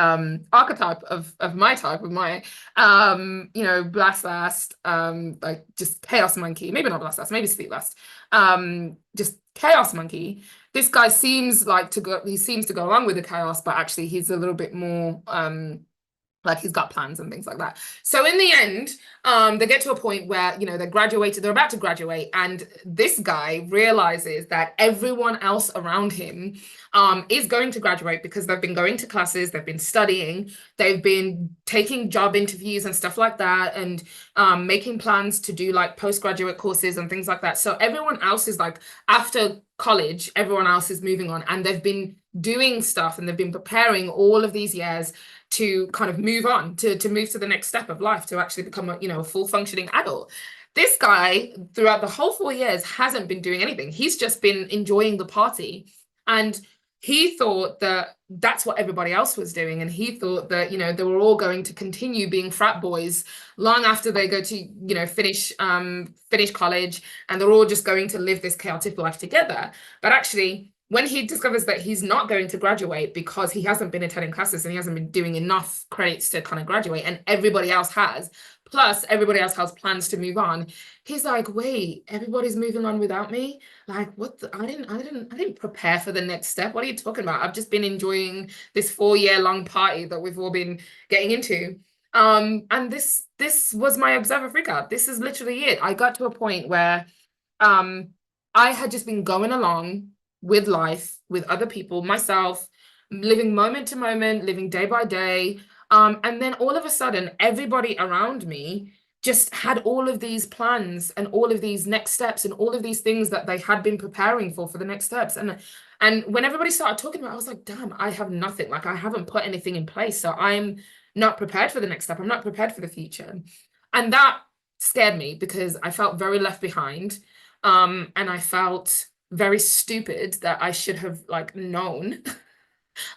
archetype of my type, of my blast last, like just chaos monkey, maybe not blast last, maybe sleep last, just chaos monkey. This guy seems to go along with the chaos, but actually he's a little bit more like he's got plans and things like that. So in the end, they get to a point where, they're about to graduate, and this guy realizes that everyone else around him is going to graduate because they've been going to classes, they've been studying, they've been taking job interviews and stuff like that, and making plans to do like postgraduate courses and things like that. So everyone else is like, after college, everyone else is moving on, and they've been doing stuff and they've been preparing all of these years to kind of move on, to move to the next step of life, to actually become a, a full functioning adult. This guy, throughout the whole 4 years, hasn't been doing anything. He's just been enjoying the party. And he thought that that's what everybody else was doing. And he thought that, they were all going to continue being frat boys long after they go to, finish college, and they're all just going to live this chaotic life together. But actually, when he discovers that he's not going to graduate because he hasn't been attending classes and he hasn't been doing enough credits to kind of graduate, and everybody else has, plus everybody else has plans to move on, he's like, wait, everybody's moving on without me? Like, what I didn't prepare for the next step. What are you talking about? I've just been enjoying this 4-year long party that we've all been getting into. And this was my observer freakout. This is literally it. I got to a point where I had just been going along with life, with other people, myself, living moment to moment, living day by day. And then all of a sudden, everybody around me just had all of these plans and all of these next steps and all of these things that they had been preparing for the next steps. And when everybody started talking about it, I was like, damn, I have nothing. Like, I haven't put anything in place. So I'm not prepared for the next step. I'm not prepared for the future. And that scared me because I felt very left behind. And I felt very stupid that I should have known.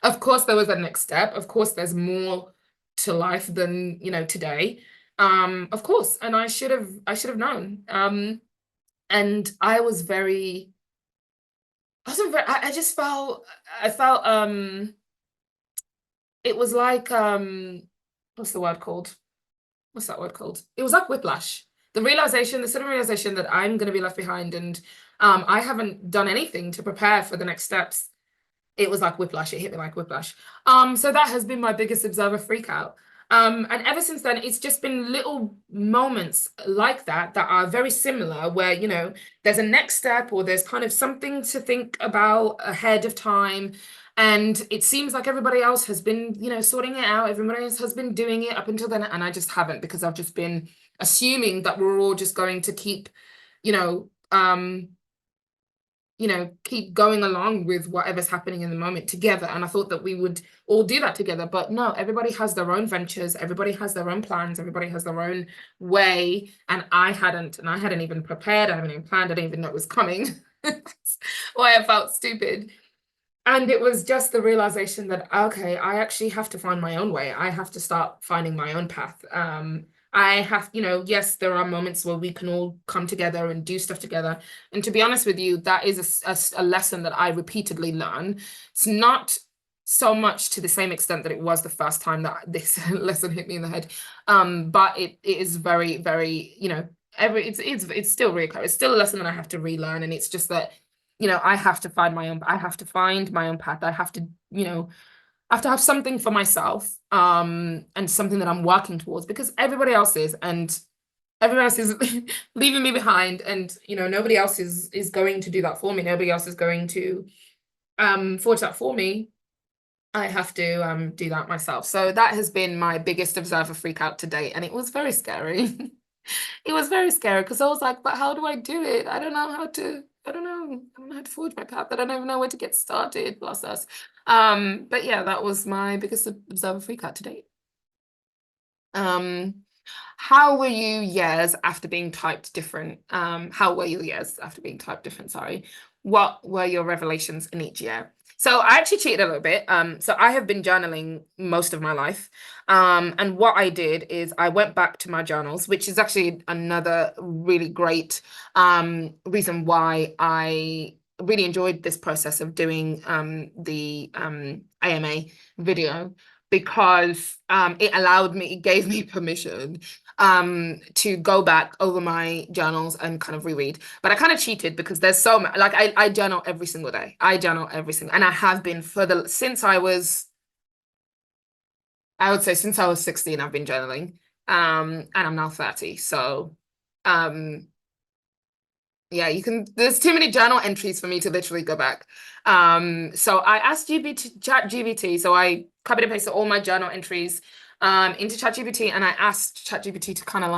Of course, there was a next step. Of course, there's more to life than, today. Of course. And I should have known. And I just felt, it was like, what's the word called? What's that word called? It was like whiplash. The sudden realization that I'm going to be left behind, and I haven't done anything to prepare for the next steps. It was like whiplash. It hit me like whiplash. So that has been my biggest observer freakout. And ever since then, it's just been little moments like that are very similar, where, there's a next step or there's kind of something to think about ahead of time. And it seems like everybody else has been, sorting it out. Everybody else has been doing it up until then. And I just haven't, because I've just been assuming that we're all just going to keep, keep going along with whatever's happening in the moment together. And I thought that we would all do that together. But no, everybody has their own ventures. Everybody has their own plans. Everybody has their own way. And I hadn't even prepared. I haven't even planned. I didn't even know it was coming. Why I felt stupid. And it was just the realization that, okay, I actually have to find my own way. I have to start finding my own path. I have, yes, there are moments where we can all come together and do stuff together. And to be honest with you, that is a lesson that I repeatedly learn. It's not so much to the same extent that it was the first time that this lesson hit me in the head. But it is very, very, it's still reoccurring. It's still a lesson that I have to relearn. And it's just that, I have to find my own path. I have to, have something for myself, and something that I'm working towards, because everybody else is leaving me behind, and nobody else is going to do that for me. Nobody else is going to forge that for me. I have to do that myself. So that has been my biggest observer freak out to date, and it was very scary. It was very scary because I was like, but how do I do it? I don't know how to forge my path. I don't even know where to get started, bless us. But yeah, that was my biggest observer freak out to date. How were you years after being typed different? Sorry. What were your revelations in each year? So I actually cheated a little bit. So I have been journaling most of my life. And what I did is I went back to my journals, which is actually another really great reason why I really enjoyed this process of doing the AMA video, because it gave me permission to go back over my journals and kind of reread. But I kind of cheated because there's so much, like I journal every single day. I have been since I would say since I was 16, I've been journaling. And I'm now 30. So yeah, there's too many journal entries for me to literally go back. So I asked ChatGPT, so I copied and pasted all my journal entries into ChatGPT, and I asked ChatGPT to kind of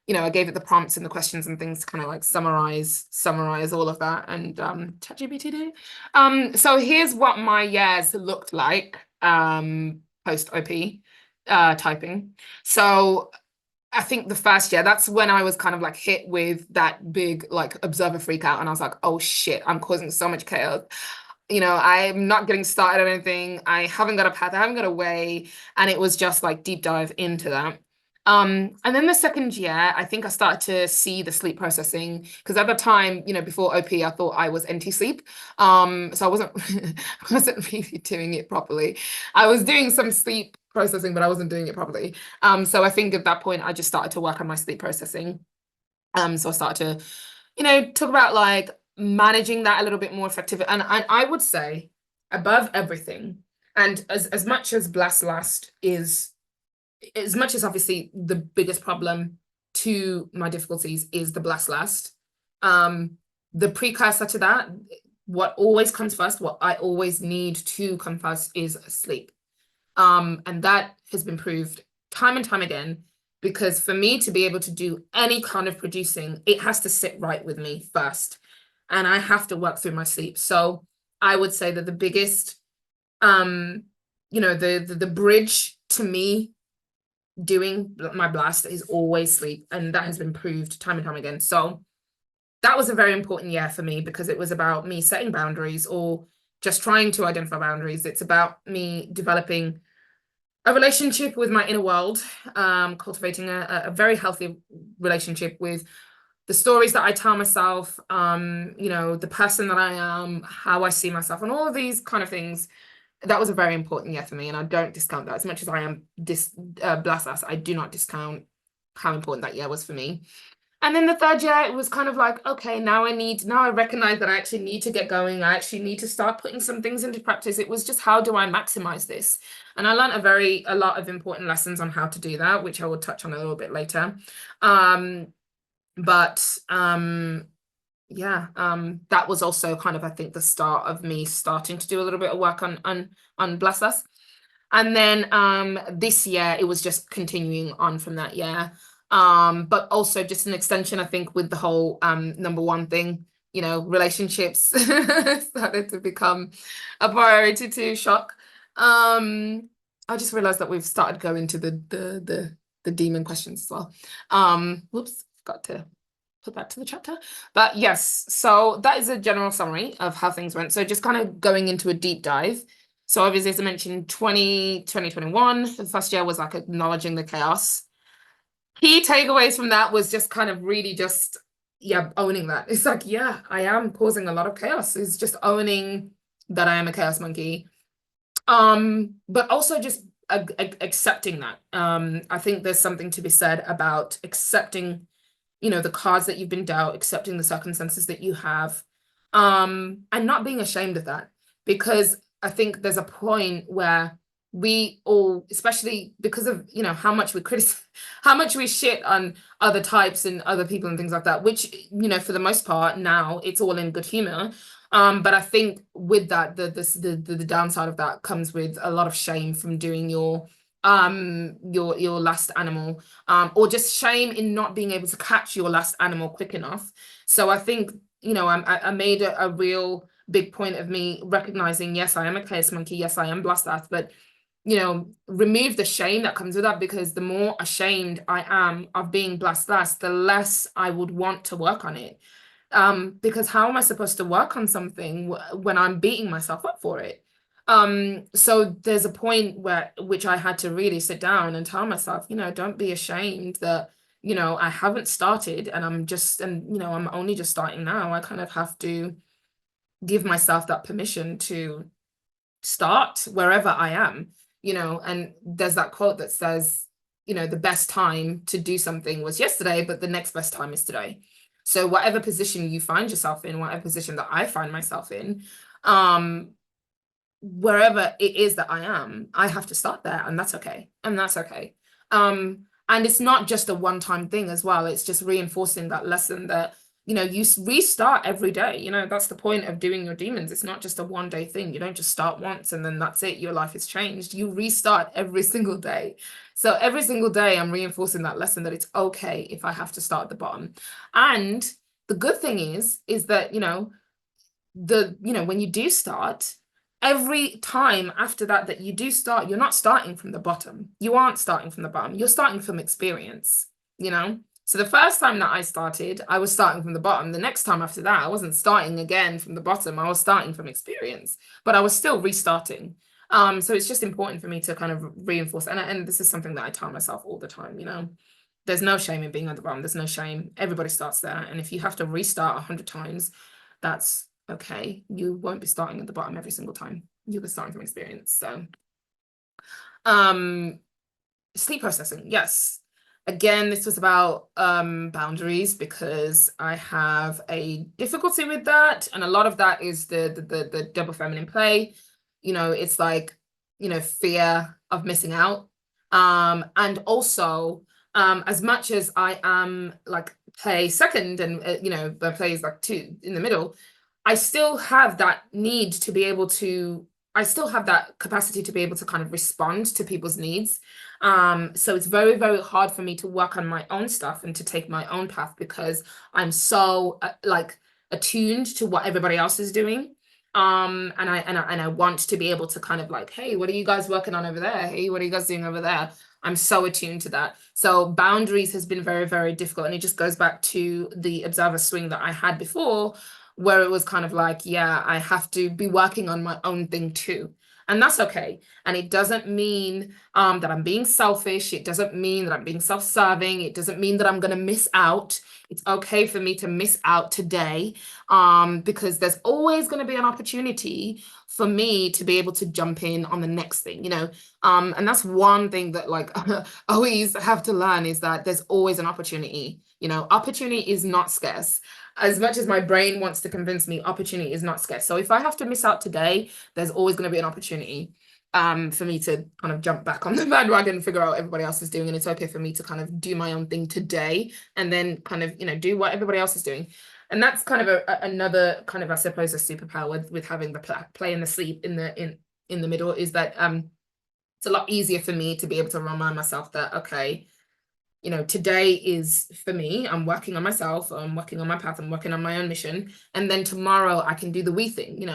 I gave it the prompts and the questions and things to kind of like summarize all of that, and ChatGPT did. So here's what my years looked like post OP typing. So I think the first year, that's when I was kind of like hit with that big like observer freak out, and I was like, oh shit, I'm causing so much chaos. I'm not getting started on anything. I haven't got a path, I haven't got a way. And it was just like deep dive into that. And then the second year, I think I started to see the sleep processing, because at the time, before OP, I thought I was NT sleep. So I wasn't I wasn't really doing it properly. I was doing some sleep processing, but I wasn't doing it properly. So I think at that point, I just started to work on my sleep processing. So I started to, talk about like managing that a little bit more effective. And I would say above everything, and as much as Blast Last is, as much as obviously the biggest problem to my difficulties is the Blast Last, the precursor to that, what always comes first, what I always need to come first is sleep. And that has been proved time and time again, because for me to be able to do any kind of producing, it has to sit right with me first. And I have to work through my sleep. So I would say that the biggest, the bridge to me doing my blast is always sleep. And that has been proved time and time again. So that was a very important year for me, because it was about me setting boundaries, or just trying to identify boundaries. It's about me developing a relationship with my inner world, cultivating a very healthy relationship with the stories that I tell myself, the person that I am, how I see myself, and all of these kind of things. That was a very important year for me, and I don't discount that. As much as I am blessed, I do not discount how important that year was for me. And then the third year, it was kind of like, okay, now I recognize that I actually need to get going. I actually need to start putting some things into practice. It was just, how do I maximize this? And I learned a lot of important lessons on how to do that, which I will touch on a little bit later. That was also kind of, I think, the start of me starting to do a little bit of work on Bless Us. And then this year, it was just continuing on from that year. But also just an extension, I think, with the whole number one thing, relationships started to become a priority too. Shock. I just realized that we've started going to the demon questions as well. Whoops, got to put that to the chapter. But yes, so that is a general summary of how things went. So just kind of going into a deep dive. So obviously, as I mentioned, 2021, the first year was like acknowledging the chaos. Key takeaways from that was just kind of really just, owning that. It's like, yeah, I am causing a lot of chaos. It's just owning that I am a chaos monkey. But also just accepting that. I think there's something to be said about accepting, the cards that you've been dealt, accepting the circumstances that you have, and not being ashamed of that. Because I think there's a point where we all, especially because of, how much we criticize, how much we shit on other types and other people and things like that, which, for the most part, now it's all in good humor. But I think with that, the downside of that comes with a lot of shame from doing your last animal, or just shame in not being able to catch your last animal quick enough. So I think, I made a real big point of me recognizing, yes, I am a chaos monkey, yes, I am blessed that, but remove the shame that comes with that, because the more ashamed I am of being blessed last, the less I would want to work on it. Because how am I supposed to work on something when I'm beating myself up for it? So there's a point which I had to really sit down and tell myself, don't be ashamed that, I haven't started, and I'm only just starting now. I kind of have to give myself that permission to start wherever I am. And there's that quote that says, the best time to do something was yesterday, but the next best time is today. So whatever position you find yourself in, whatever position that I find myself in, wherever it is that I am, I have to start there, and that's okay. And it's not just a one-time thing as well. It's just reinforcing that lesson that, you restart every day. That's the point of doing your demons. It's not just a one-day thing. You don't just start once and then that's it. Your life is changed. You restart every single day. So every single day, I'm reinforcing that lesson that it's okay if I have to start at the bottom. And the good thing is that, when you do start, every time after that you do start, you're not starting from the bottom. You aren't starting from the bottom. You're starting from experience, So the first time that I started, I was starting from the bottom. The next time after that, I wasn't starting again from the bottom. I was starting from experience, but I was still restarting. So it's just important for me to kind of reinforce, and this is something that I tell myself all the time, There's no shame in being at the bottom. There's no shame. Everybody starts there. And if you have to restart 100 times, that's okay. You won't be starting at the bottom every single time. You'll be starting from experience. So, sleep processing, yes. Again, this was about boundaries, because I have a difficulty with that, and a lot of that is the double feminine play. It's like, fear of missing out. And also, as much as I am like play second and but play is like two in the middle, I still have that need to be able to, I still have that capacity to be able to kind of respond to people's needs. So it's very, very hard for me to work on my own stuff and to take my own path, because I'm so like attuned to what everybody else is doing. And I want to be able to kind of like, hey, what are you guys working on over there? Hey, what are you guys doing over there? I'm so attuned to that. So boundaries has been very, very difficult. And it just goes back to the observer swing that I had before, where it was kind of like, yeah, I have to be working on my own thing too. And that's okay. And it doesn't mean that I'm being selfish. It doesn't mean that I'm being self-serving. It doesn't mean that I'm going to miss out. It's okay for me to miss out today, because there's always going to be an opportunity for me to be able to jump in on the next thing, and that's one thing that like always have to learn, is that there's always an opportunity. Opportunity is not scarce. As much as my brain wants to convince me opportunity is not scarce. So if I have to miss out today, there's always going to be an opportunity for me to kind of jump back on the bandwagon and figure out what everybody else is doing. And it's okay for me to kind of do my own thing today and then kind of, do what everybody else is doing. And that's kind of another kind of, I suppose, a superpower with having the play and the sleep in the middle, is that it's a lot easier for me to be able to remind myself that, okay, today is for me, I'm working on myself, I'm working on my path, I'm working on my own mission. And then tomorrow I can do the we thing,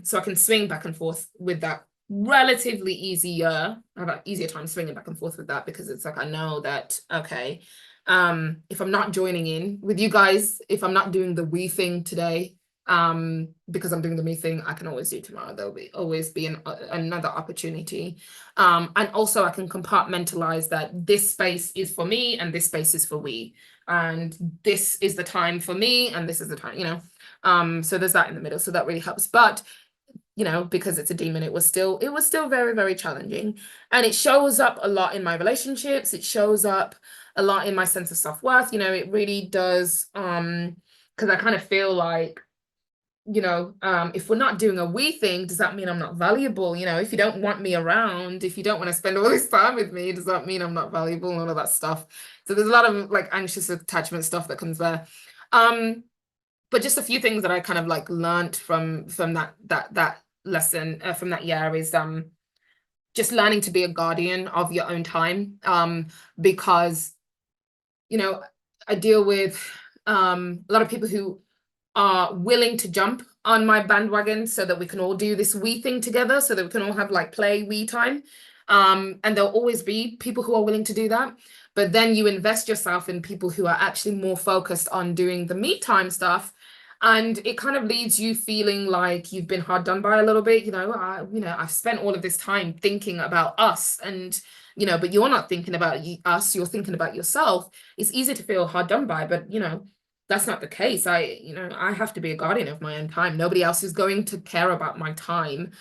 so I can swing back and forth with that relatively easier. I have an easier time swinging back and forth with that, because it's like, I know that, okay, if I'm not joining in with you guys, if I'm not doing the we thing today, because I'm doing the me thing, I can always do tomorrow. There'll always be another opportunity. And also I can compartmentalize that this space is for me and this space is for we. And this is the time for me and this is the time, so there's that in the middle. So that really helps. But because it's a demon, it was still very, very challenging. And it shows up a lot in my relationships. It shows up a lot in my sense of self-worth. It really does, because I kind of feel like, if we're not doing a we thing, does that mean I'm not valuable? If you don't want me around, if you don't want to spend all this time with me, does that mean I'm not valuable, and all of that stuff? So there's a lot of like anxious attachment stuff that comes there. But just a few things that I kind of like learned from that lesson from that year is just learning to be a guardian of your own time, because I deal with a lot of people who are willing to jump on my bandwagon so that we can all do this we thing together, so that we can all have like play we time, and there'll always be people who are willing to do that. But then you invest yourself in people who are actually more focused on doing the me time stuff, and it kind of leaves you feeling like you've been hard done by a little bit. I've spent all of this time thinking about us, and but you're not thinking about us, you're thinking about yourself. It's easy to feel hard done by, but that's not the case. I have to be a guardian of my own time. Nobody else is going to care about my time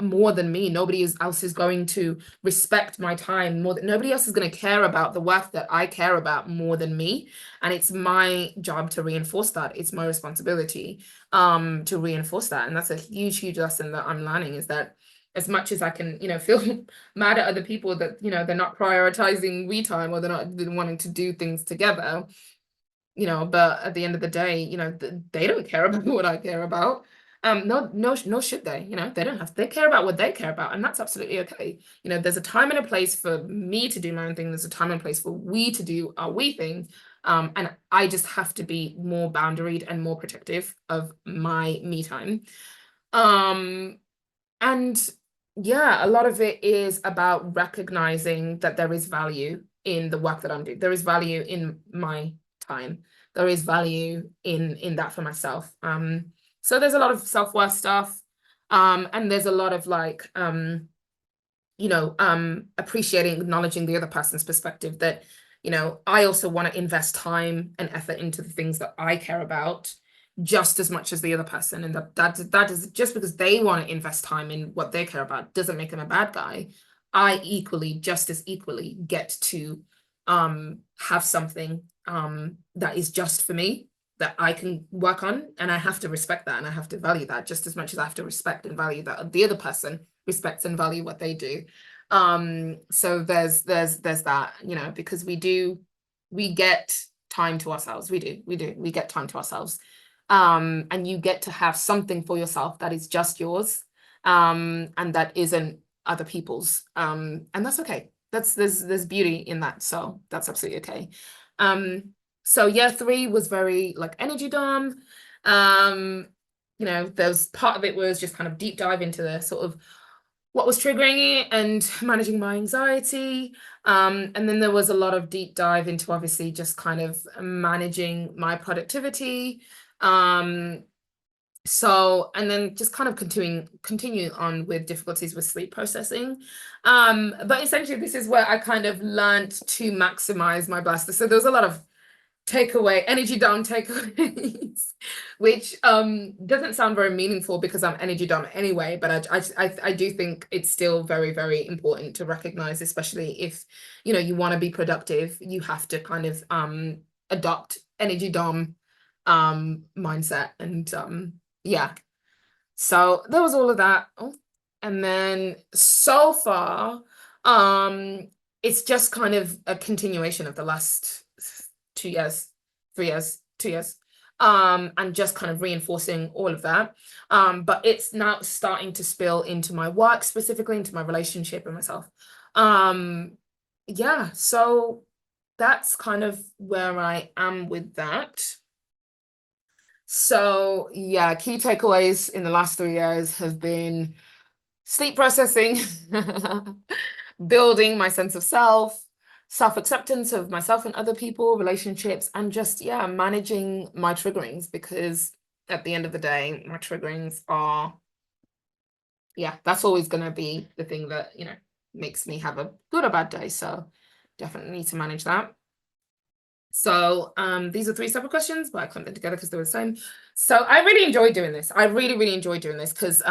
more than me. Nobody else is going to respect my time more than, nobody else is going to care about the work that I care about more than me. And it's my job to reinforce that. It's my responsibility to reinforce that. And that's a huge, huge lesson that I'm learning, is that as much as I can, feel mad at other people that, they're not prioritizing we time, or they're not wanting to do things together, but at the end of the day, they don't care about what I care about. No, should they? They don't have. They care about what they care about, and that's absolutely okay. There's a time and a place for me to do my own thing. There's a time and a place for we to do our we thing. And I just have to be more boundaried and more protective of my me time. And yeah, a lot of it is about recognizing that there is value in the work that I'm doing. There is value in my time. There is value in that for myself. So there's a lot of self-worth stuff. And there's a lot of like appreciating, acknowledging the other person's perspective, that I also want to invest time and effort into the things that I care about just as much as the other person, and that is just because they want to invest time in what they care about doesn't make them a bad guy. I just as equally get to have something that is just for me, that I can work on, and I have to respect that, and I have to value that just as much as I have to respect and value that the other person respects and value what they do. So there's that, because we get time to ourselves. We get time to ourselves. And you get to have something for yourself that is just yours, and that isn't other people's. And that's okay. There's beauty in that. So that's absolutely okay. So year 3 was very like energy dom. There's part of it was just kind of deep dive into the sort of what was triggering it and managing my anxiety. And then there was a lot of deep dive into obviously just kind of managing my productivity. So, and then just kind of continue on with difficulties with sleep processing. But essentially this is where I kind of learned to maximize my blaster. So there was a lot of energy down takeaways, which doesn't sound very meaningful because I'm energy down anyway, but I do think it's still very, very important to recognize, especially if you want to be productive, you have to kind of adopt energy dom mindset. And yeah, so there was all of that. And then so far it's just kind of a continuation of the last 2 years, 3 years, 2 years, and just kind of reinforcing all of that. But it's now starting to spill into my work, specifically into my relationship and myself. Yeah, so that's kind of where I am with that. So yeah, key takeaways in the last 3 years have been sleep processing, building my sense of self-acceptance of myself and other people, relationships, and just, yeah, managing my triggerings, because at the end of the day, my triggerings are, yeah, that's always going to be the thing that, makes me have a good or bad day. So definitely need to manage that. So these are 3 separate questions, but I clumped them together because they were the same. So I really enjoy doing this. I really, really enjoy doing this because,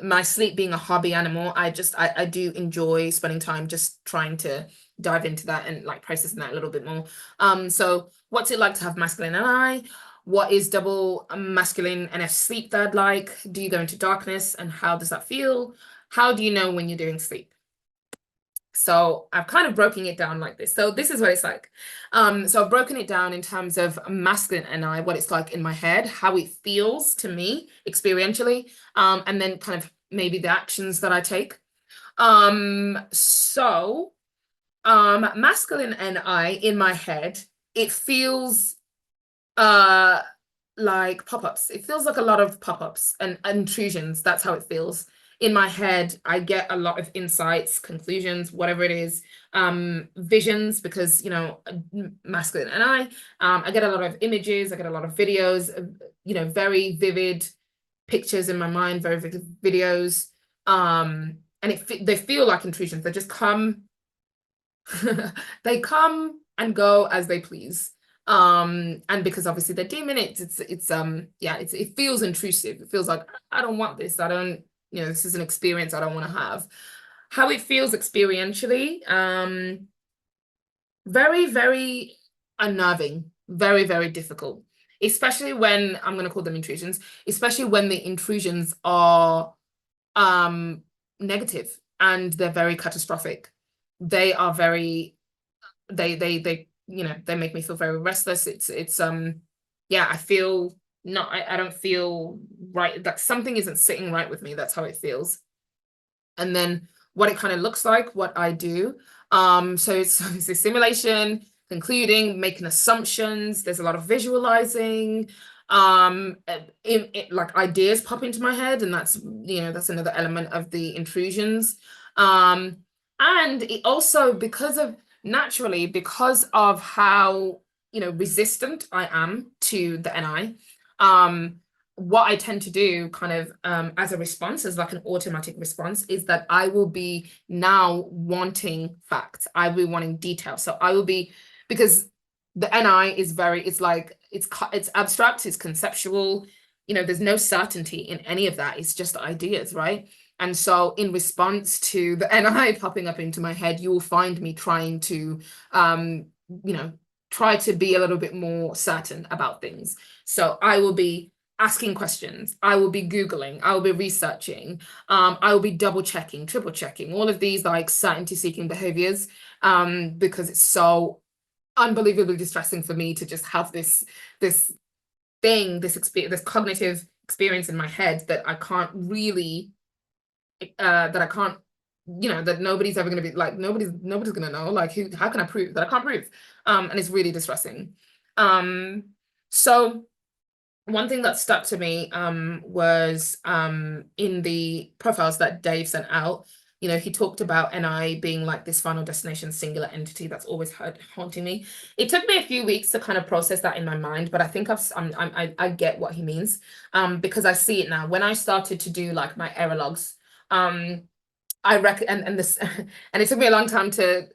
my sleep being a hobby animal, I do enjoy spending time just trying to dive into that and like processing that a little bit more. So what's it like to have masculine NI? What is double masculine NF sleep third like? Do you go into darkness, and how does that feel? How do you know when you're doing sleep? So I've kind of broken it down like this. So this is what it's like. So I've broken it down in terms of masculine NI, what it's like in my head, how it feels to me experientially, and then kind of maybe the actions that I take. So masculine NI in my head, it feels like pop-ups. It feels like a lot of pop-ups and intrusions. That's how it feels. In my head, I get a lot of insights, conclusions, whatever it is, visions, because, masculine and I get a lot of images, I get a lot of videos, very vivid pictures in my mind, very vivid videos. And they feel like intrusions. They just come, they come and go as they please. And because obviously they're demon, it feels intrusive. It feels like, I don't want this. I don't, this is an experience I don't want to have. How it feels experientially, very, very unnerving, very, very difficult, especially when I'm going to call them intrusions, especially when the intrusions are negative and they're very catastrophic. They are very, they they make me feel very restless. Yeah, I feel not, I don't feel right. That something isn't sitting right with me. That's how it feels. And then what it kind of looks like, what I do. So it's a simulation, concluding, making assumptions. There's a lot of visualizing. Like ideas pop into my head, and that's another element of the intrusions. And it also because of how resistant I am to the NI. What I tend to do kind of as a response, as like an automatic response, is that I will be now wanting facts. I will be wanting detail. So I will be, because the NI is it's abstract, it's conceptual, there's no certainty in any of that. It's just ideas, right? And so in response to the NI popping up into my head, you will find me trying to, try to be a little bit more certain about things. So I will be asking questions. I will be Googling. I will be researching. I will be double checking, triple checking, all of these like certainty seeking behaviors, because it's so unbelievably distressing for me to just have this cognitive experience in my head that I can't really, that nobody's ever going to be like, nobody's going to know, like, how can I prove that I can't prove? And it's really distressing. So one thing that stuck to me was in the profiles that Dave sent out, he talked about NI being like this final destination singular entity that's always haunting me. It took me a few weeks to kind of process that in my mind, but I think I get what he means, because I see it now. When I started to do like my error logs, I reckon, and this, and it took me a long time to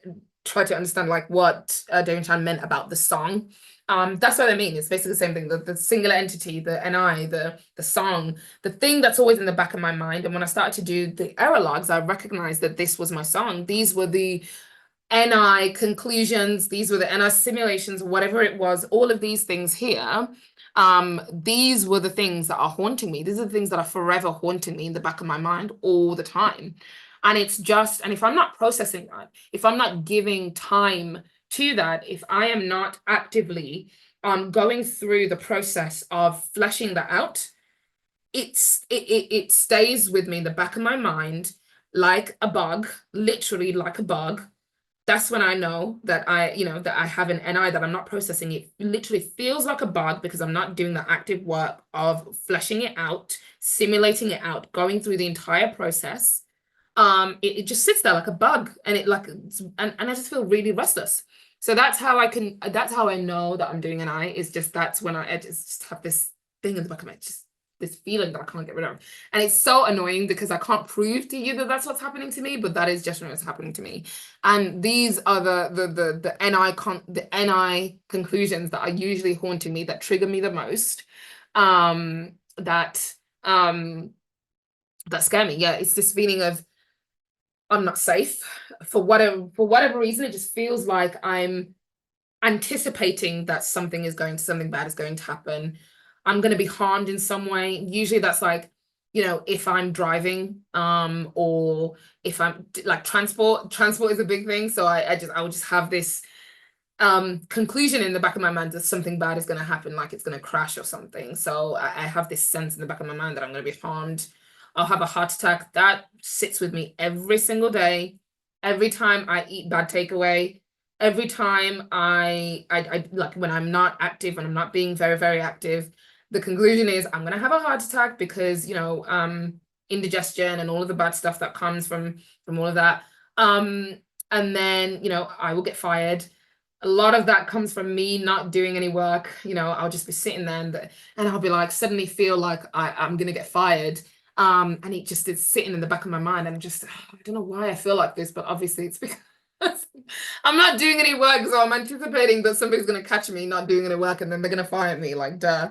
try to understand like what Dave Chan meant about the song. That's what I mean. It's basically the same thing. The singular entity, the NI, the song, the thing that's always in the back of my mind. And when I started to do the error logs, I recognized that this was my song. These were the NI conclusions. These were the NI simulations, whatever it was, all of these things here. These were the things that are haunting me. These are the things that are forever haunting me in the back of my mind all the time. And if I'm not processing that, if I'm not giving time to that, if I am not actively going through the process of fleshing that out, it stays with me in the back of my mind like a bug, literally like a bug. That's when I know that I have an NI that I'm not processing. It literally feels like a bug because I'm not doing the active work of fleshing it out, simulating it out, going through the entire process. It just sits there like a bug, and and I just feel really restless. So that's how I know that I'm doing an eye, is just that's when I just have this thing in the back of my head, just this feeling that I can't get rid of. And it's so annoying because I can't prove to you that that's what's happening to me, but that is just what's happening to me. And these are the NI conclusions that are usually haunting me, that trigger me the most, that scare me. Yeah, it's this feeling of I'm not safe for whatever reason. It just feels like I'm anticipating that something bad is going to happen. I'm going to be harmed in some way. Usually that's like, if I'm driving, or if I'm like transport is a big thing. So I will just have this conclusion in the back of my mind that something bad is going to happen, like it's going to crash or something. So I have this sense in the back of my mind that I'm going to be harmed. I'll have a heart attack. That sits with me every single day. Every time I eat bad takeaway, every time I like when I'm not active, when I'm not being very, very active, the conclusion is I'm gonna have a heart attack because indigestion and all of the bad stuff that comes from all of that. And then I will get fired. A lot of that comes from me not doing any work. I'll just be sitting there and I'll be like, suddenly feel like I'm gonna get fired. And it just is sitting in the back of my mind. And I don't know why I feel like this, but obviously it's because I'm not doing any work. So I'm anticipating that somebody's going to catch me not doing any work and then they're going to fire me, like, duh.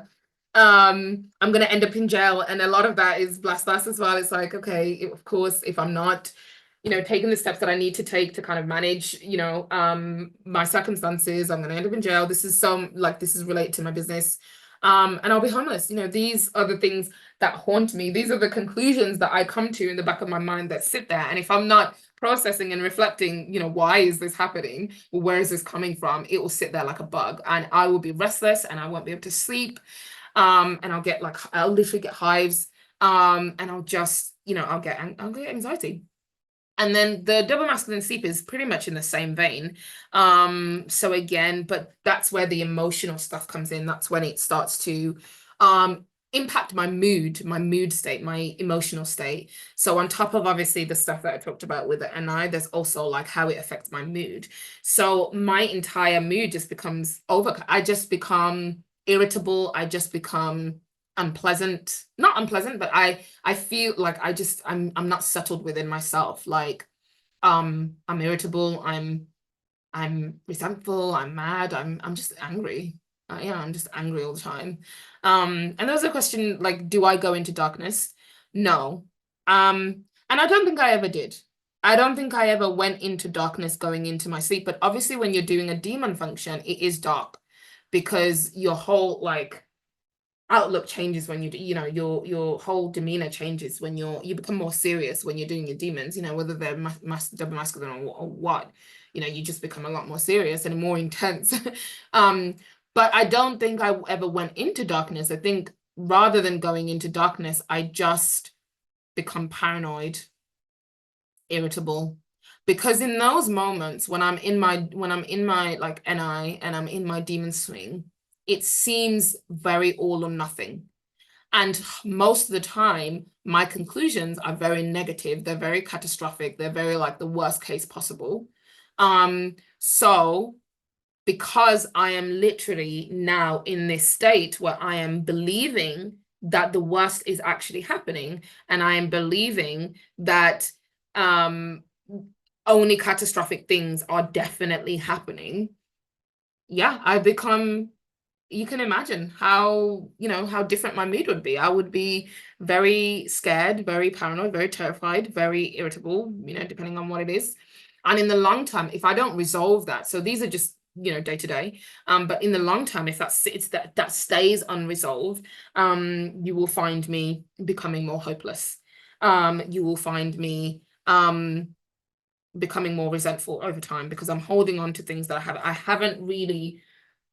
I'm going to end up in jail. And a lot of that is blast as well. It's like, okay, of course, if I'm not, taking the steps that I need to take to kind of manage, my circumstances, I'm going to end up in jail. This is related to my business. And I'll be homeless. These are the things that haunt me. These are the conclusions that I come to in the back of my mind that sit there. And if I'm not processing and reflecting, why is this happening? Well, where is this coming from? It will sit there like a bug, and I will be restless and I won't be able to sleep. And I'll literally get hives. And I'll just, I'll get anxiety. And then the double masculine sleep is pretty much in the same vein. So again, but that's where the emotional stuff comes in. That's when it starts to impact my mood state, my emotional state. So on top of obviously the stuff that I talked about with the NI, there's also like how it affects my mood. So my entire mood just becomes I just become irritable. I just become unpleasant, not unpleasant, but I feel like I'm not settled within myself. Like I'm irritable, I'm resentful, I'm mad, I'm just angry. Yeah, I'm just angry all the time. And there was a question like, do I go into darkness? No. And I don't think I ever did. I don't think I ever went into darkness going into my sleep. But obviously when you're doing a demon function, it is dark because your whole like outlook changes when your whole demeanor changes when you become more serious when you're doing your demons, whether they're double masculine or what, you just become a lot more serious and more intense. But I don't think I ever went into darkness. I think rather than going into darkness, I just become paranoid, irritable, because in those moments when I'm in my like NI and I'm in my demon swing, it seems very all or nothing. And most of the time, my conclusions are very negative. They're very catastrophic. They're very like the worst case possible. So because I am literally now in this state where I am believing that the worst is actually happening, and I am believing that only catastrophic things are definitely happening. Yeah, you can imagine how different my mood would be. I would be very scared, very paranoid, very terrified, very irritable, depending on what it is. And in the long term, if I don't resolve that, so these are just, day to day. But in the long term, if that stays unresolved, you will find me becoming more hopeless. You will find me becoming more resentful over time because I'm holding on to things that I haven't really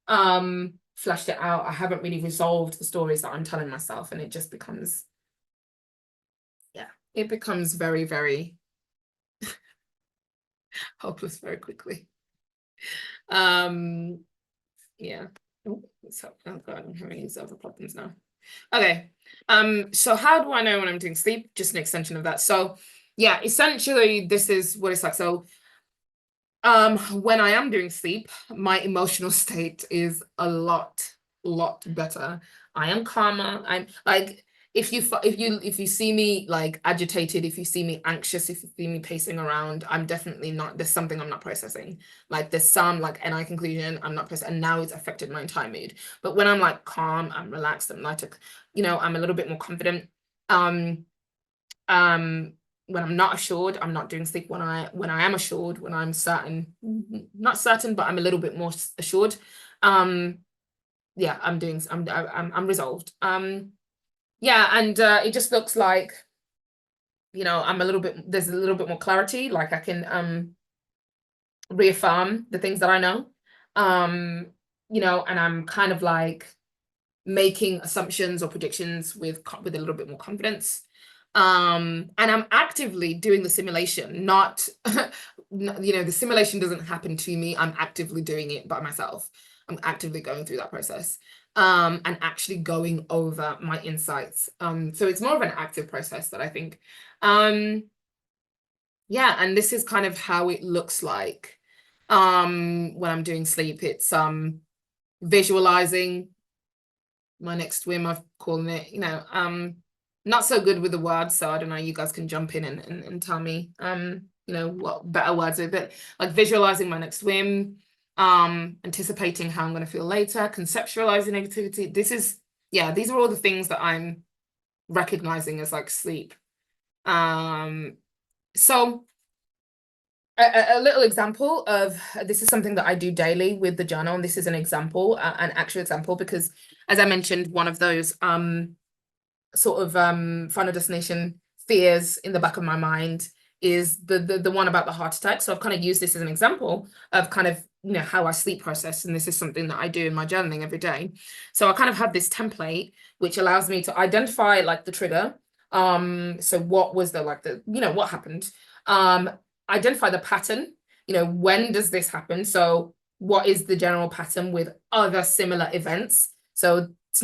fleshed it out. I haven't really resolved the stories that I'm telling myself, and it just becomes, it becomes very, very hopeless very quickly. Yeah. Oh, God, I'm having these other problems now. Okay. So how do I know when I'm doing sleep? Just an extension of that. So yeah, essentially this is what it's like. So when I am doing sleep, my emotional state is a lot better. I am calmer. I'm like, if you see me like agitated, if you see me anxious, if you see me pacing around, I'm definitely not, there's something I'm not processing. Like there's some like NI conclusion I'm not processing, and now it's affected my entire mood. But when I'm like calm, I'm relaxed, I'm lighter, I'm a little bit more confident. When I'm not assured, I'm not doing sleep. When I am assured, when I'm certain, not certain, but I'm a little bit more assured, yeah, I'm resolved. Yeah, and it just looks like, there's a little bit more clarity, like I can reaffirm the things that I know. And I'm kind of like making assumptions or predictions with a little bit more confidence. And I'm actively doing the simulation, not, the simulation doesn't happen to me. I'm actively doing it by myself. I'm actively going through that process, and actually going over my insights. So it's more of an active process that I think. Yeah, and this is kind of how it looks like when I'm doing sleep. It's visualizing my next swim, I've called it, not so good with the words, so I don't know, you guys can jump in and tell me what better words are, but like visualizing my next swim, anticipating how I'm going to feel later, conceptualizing negativity. These are all the things that I'm recognizing as like sleep. So a little example of this is something that I do daily with the journal, and this is an example, an actual example, because as I mentioned, one of those sort of final destination fears in the back of my mind is the one about the heart attack. So I've kind of used this as an example of kind of, you know, how I sleep process. And this is something that I do in my journaling every day. So I kind of have this template, which allows me to identify like the trigger. So what was the, like the, you know, what happened? Identify the pattern, you know, when does this happen? So what is the general pattern with other similar events? So it's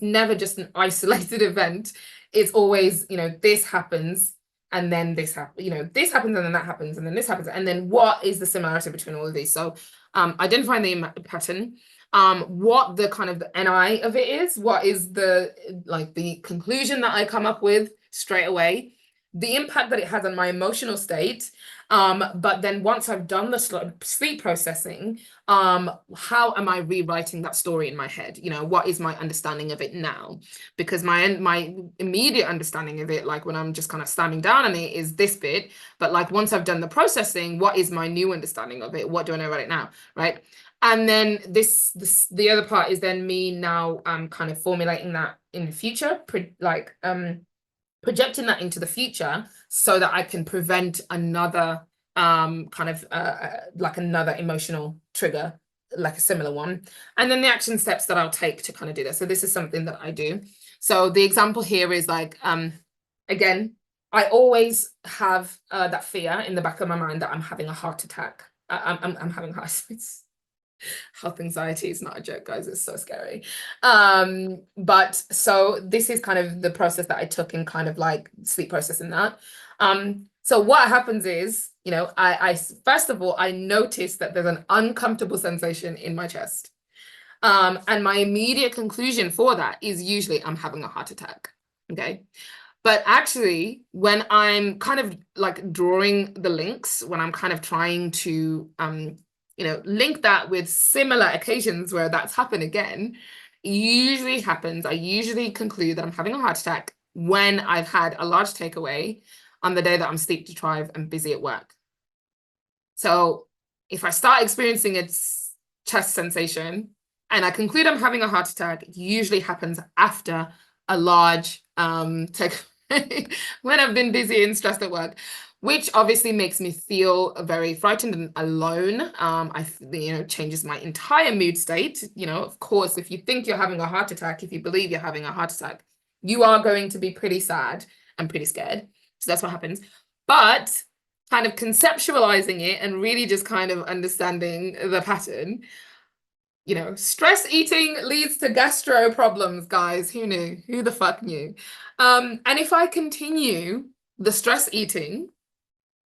never just an isolated event. It's always, you know, this happens and then this happens, you know, this happens and then that happens and then this happens. And then what is the similarity between all of these? So identifying the pattern, what the kind of the NI of it is, what is the, like the conclusion that I come up with straight away, the impact that it has on my emotional state. But then once I've done the sleep processing, how am I rewriting that story in my head? You know, what is my understanding of it now? Because my immediate understanding of it, like when I'm just kind of standing down on it, is this bit. But like once I've done the processing, what is my new understanding of it? What do I know about it now? Right. And then the other part is then me now kind of formulating that in the future, projecting that into the future so that I can prevent another like another emotional trigger, like a similar one. And then the action steps that I'll take to kind of do this. So this is something that I do. So the example here is like, again, I always have that fear in the back of my mind that I'm having a heart attack. I'm having heart health anxiety is not a joke, guys. It's so scary. But so this is kind of the process that I took in kind of like sleep processing that. So what happens is, you know, I first of all, I notice that there's an uncomfortable sensation in my chest. And my immediate conclusion for that is usually I'm having a heart attack. Okay. But actually, when I'm kind of like drawing the links, when I'm kind of trying to you know, link that with similar occasions where that's happened again, usually happens. I usually conclude that I'm having a heart attack when I've had a large takeaway on the day that I'm sleep deprived and busy at work. So if I start experiencing its chest sensation and I conclude I'm having a heart attack, it usually happens after a large takeaway when I've been busy and stressed at work, which obviously makes me feel very frightened and alone. You know, changes my entire mood state. You know, of course, if you think you're having a heart attack, if you believe you're having a heart attack, you are going to be pretty sad and pretty scared. So that's what happens. But kind of conceptualizing it and really just kind of understanding the pattern, you know, stress eating leads to gastro problems, guys. Who knew? Who the fuck knew? And if I continue the stress eating,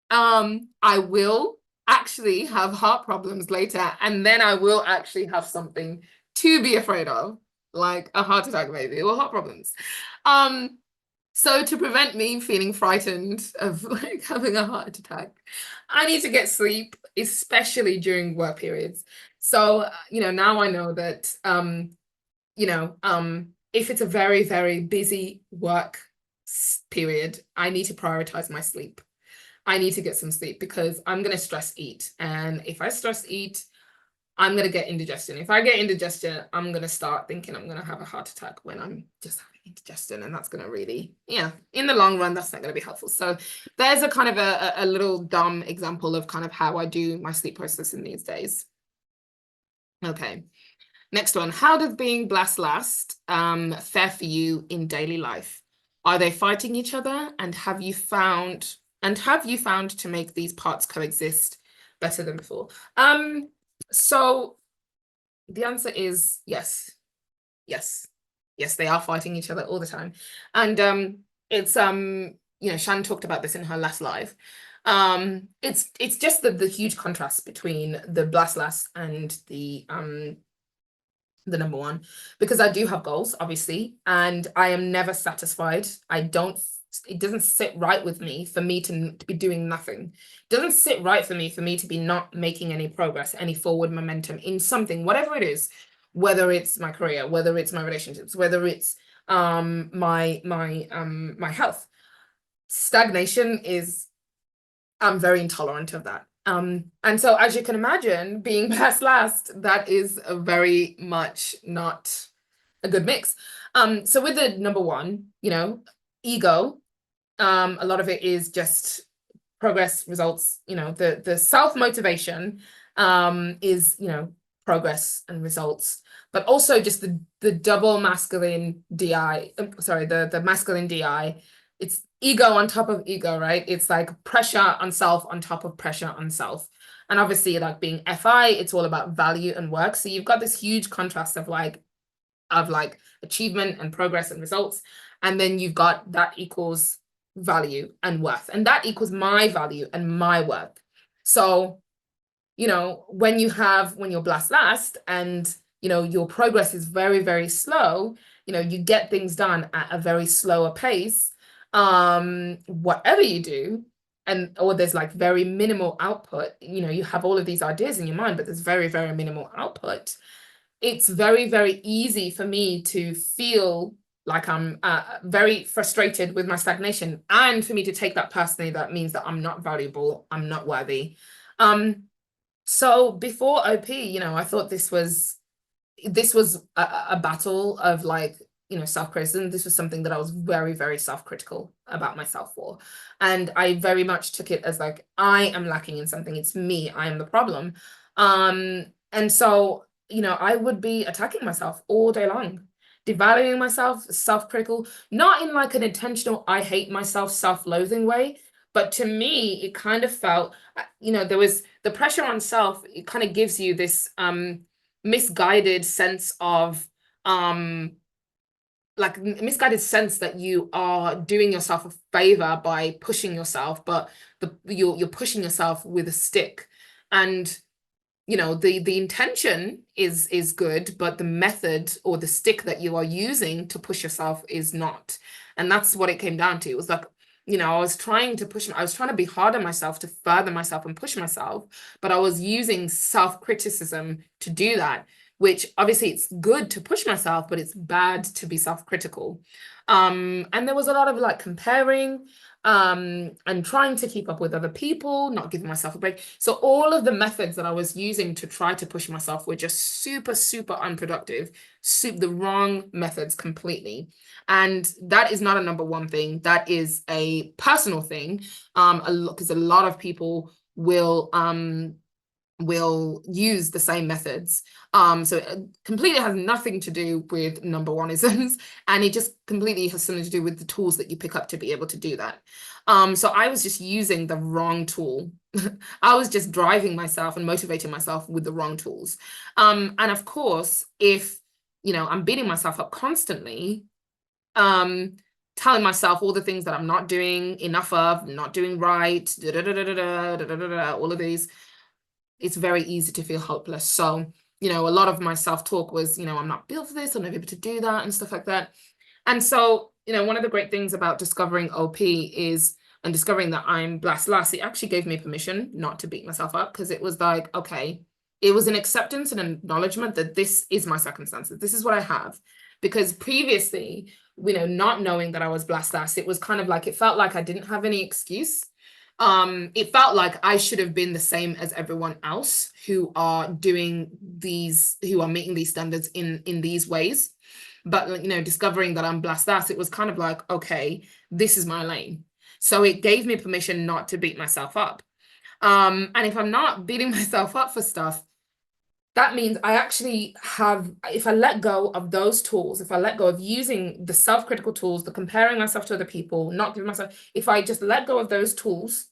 I will actually have heart problems later, and then I will actually have something to be afraid of, like a heart attack maybe, or heart problems. So to prevent me feeling frightened of like having a heart attack, I need to get sleep, especially during work periods. So, you know, now I know that, you know, if it's a very, very busy work period, I need to prioritize my sleep. I need to get some sleep because I'm going to stress eat. And if I stress eat, I'm going to get indigestion. If I get indigestion, I'm going to start thinking I'm going to have a heart attack when I'm just having indigestion. And that's going to really, yeah, in the long run, that's not going to be helpful. So there's a kind of a little dumb example of kind of how I do my sleep processing these days. Okay. Next one. How does being blessed last fare for you in daily life? Are they fighting each other? And have you found to make these parts coexist better than before? So the answer is yes. Yes. Yes, they are fighting each other all the time. And it's you know, Shan talked about this in her last live. It's just the huge contrast between the blast and the number one, because I do have goals, obviously, and I am never satisfied. It doesn't sit right with me for me to be doing nothing. It doesn't sit right for me to be not making any progress, any forward momentum in something, whatever it is, whether it's my career, whether it's my relationships, whether it's my health. Stagnation is, I'm very intolerant of that. And so as you can imagine, being past last, that is a very much not a good mix. So with the number one, you know, ego, a lot of it is just progress, results, the self-motivation is, progress and results, but also just the double masculine DI, the masculine DI. It's ego on top of ego, right? It's like pressure on self on top of pressure on self. And obviously, like being FI, it's all about value and work. So you've got this huge contrast of like achievement and progress and results. And then you've got that equals value and worth. And that equals my value and my worth. So, when you're last and, your progress is very, very slow, you get things done at a very slower pace, whatever you do, or there's like very minimal output, you have all of these ideas in your mind, but there's very, very minimal output. It's very, very easy for me to feel like I'm very frustrated with my stagnation, and for me to take that personally. That means that I'm not valuable, I'm not worthy. So before OP, I thought this was a battle of like, self-criticism. This was something that I was very, very self-critical about myself for. And I very much took it as like, I am lacking in something. It's me, I am the problem. And so, I would be attacking myself all day long, devaluing myself, self-critical, not in like an intentional, I hate myself, self-loathing way. But to me, it kind of felt, there was the pressure on self. It kind of gives you this misguided sense of misguided sense that you are doing yourself a favor by pushing yourself, but you're pushing yourself with a stick. And the intention is good, but the method or the stick that you are using to push yourself is not. And that's what it came down to. It was like, I was trying to be hard on myself to further myself and push myself, but I was using self-criticism to do that, which obviously it's good to push myself, but it's bad to be self-critical. And there was a lot of like comparing, and trying to keep up with other people, not giving myself a break. So all of the methods that I was using to try to push myself were just super, super unproductive, the wrong methods completely. And that is not a number one thing. That is a personal thing, because a lot of people will use the same methods. So it completely has nothing to do with number one-isms, and it just completely has something to do with the tools that you pick up to be able to do that. So I was just using the wrong tool. I was just driving myself and motivating myself with the wrong tools. And of course, if, I'm beating myself up constantly, telling myself all the things that I'm not doing enough of, not doing right, all of these, it's very easy to feel hopeless. So, a lot of my self-talk was, I'm not built for this, I'm not able to do that and stuff like that. And so, one of the great things about discovering OP and discovering that I'm blessed last, it actually gave me permission not to beat myself up, because it was like, okay, it was an acceptance and acknowledgement that this is my circumstances. This is what I have. Because previously, not knowing that I was blessed last, it was kind of like, it felt like I didn't have any excuse. It felt like I should have been the same as everyone else who are meeting these standards in these ways. But, discovering that I'm blessed that, it was kind of like, okay, this is my lane. So it gave me permission not to beat myself up. And if I'm not beating myself up for stuff, that means I actually have, if I let go of those tools, if I let go of using the self-critical tools, the comparing myself to other people, not giving myself, if I just let go of those tools,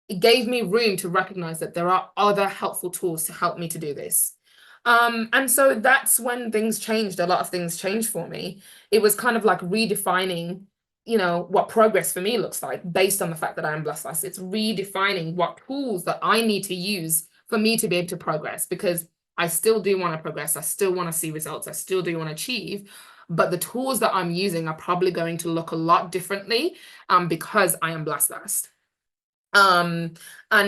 it gave me room to recognize that there are other helpful tools to help me to do this. And so that's when things changed. A lot of things changed for me. It was kind of like redefining, what progress for me looks like based on the fact that I am blessed. It's redefining what tools that I need to use for me to be able to progress, because I still do want to progress. I still want to see results. I still do want to achieve. But the tools that I'm using are probably going to look a lot differently because I am blessed. And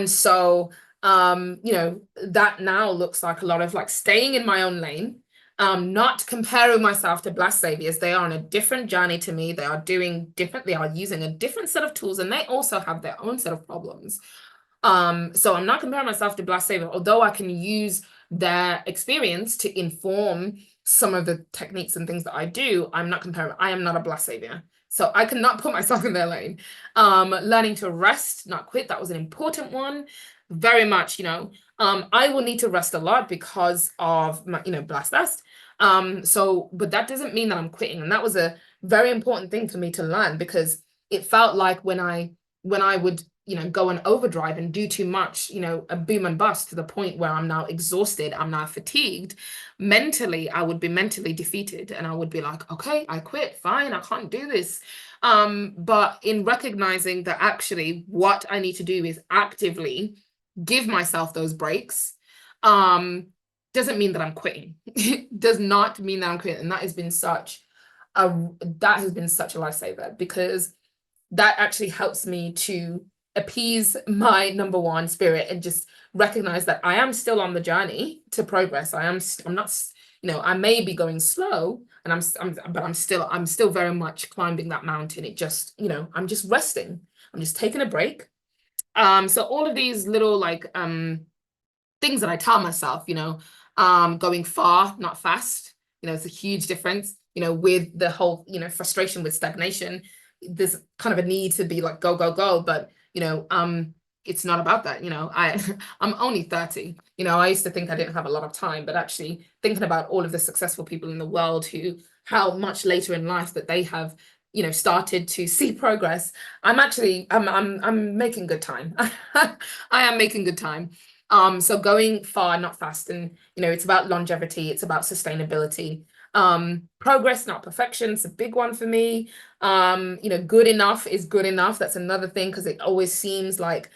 so, that now looks like a lot of like staying in my own lane, not comparing myself to blessed saviors. They are on a different journey to me. They are doing different. They are using a different set of tools, and they also have their own set of problems. So I'm not comparing myself to blessed savior, although I can use their experience to inform some of the techniques and things that I do. I'm not comparing. I am not a blessed savior. So I cannot put myself in their lane. Learning to rest, not quit, that was an important one. Very much, I will need to rest a lot because of my, blast. But that doesn't mean that I'm quitting. And that was a very important thing for me to learn, because it felt like when I would, go on overdrive and do too much, a boom and bust to the point where I'm now exhausted, I'm now fatigued. Mentally, I would be mentally defeated, and I would be like, okay, I quit, fine, I can't do this. But in recognizing that actually what I need to do is actively give myself those breaks, doesn't mean that I'm quitting. It does not mean that I'm quitting. And that has been such a lifesaver, because that actually helps me to appease my number one spirit and just recognize that I am still on the journey to progress. I'm not, I may be going slow, and I'm still very much climbing that mountain. It just, I'm just resting. I'm just taking a break. So all of these little things that I tell myself, going far, not fast, it's a huge difference, with the whole, frustration with stagnation. There's kind of a need to be like, go, go, go. But, it's not about that. I'm only 30. I used to think I didn't have a lot of time, but actually thinking about all of the successful people in the world how much later in life that they have, started to see progress. I'm making good time. I am making good time. So going far, not fast. And, it's about longevity. It's about sustainability. Progress, not perfection. It's a big one for me. Good enough is good enough. That's another thing, because it always seems like,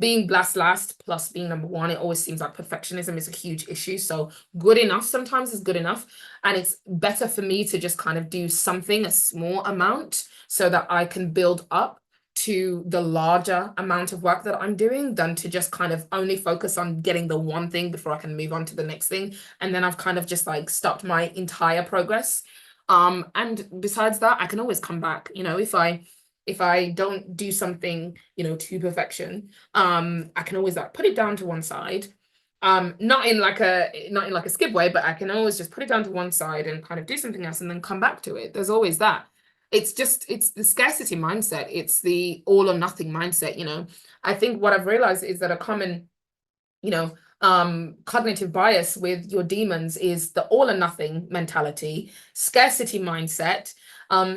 being last plus being number one, it always seems like perfectionism is a huge issue. So good enough sometimes is good enough. And it's better for me to just kind of do something, a small amount, so that I can build up to the larger amount of work that I'm doing, than to just kind of only focus on getting the one thing before I can move on to the next thing. And then I've kind of just like stopped my entire progress. And besides that, I can always come back, if I don't do something, to perfection, I can always like put it down to one side. Not in like a skip way, but I can always just put it down to one side and kind of do something else and then come back to it. There's always that. It's the scarcity mindset. It's the all or nothing mindset. I think what I've realized is that a common, cognitive bias with your demons is the all or nothing mentality, scarcity mindset.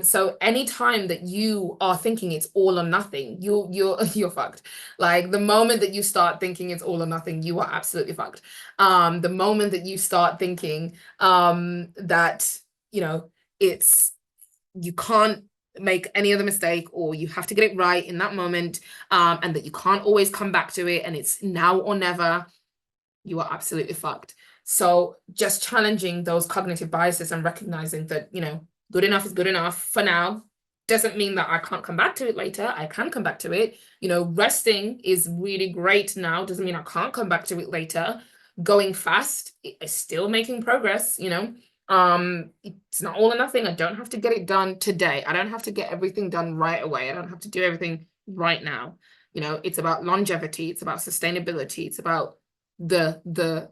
So anytime that you are thinking it's all or nothing, you're fucked. Like the moment that you start thinking it's all or nothing, you are absolutely fucked. The moment that you start thinking that, it's you can't make any other mistake, or you have to get it right in that moment, and that you can't always come back to it, and it's now or never, you are absolutely fucked. So just challenging those cognitive biases and recognizing that, good enough is good enough for now. Doesn't mean that I can't come back to it later. I can come back to it. Resting is really great now. Doesn't mean I can't come back to it later. Going fast is still making progress, it's not all or nothing. I don't have to get it done today. I don't have to get everything done right away. I don't have to do everything right now. It's about longevity. It's about sustainability. It's about the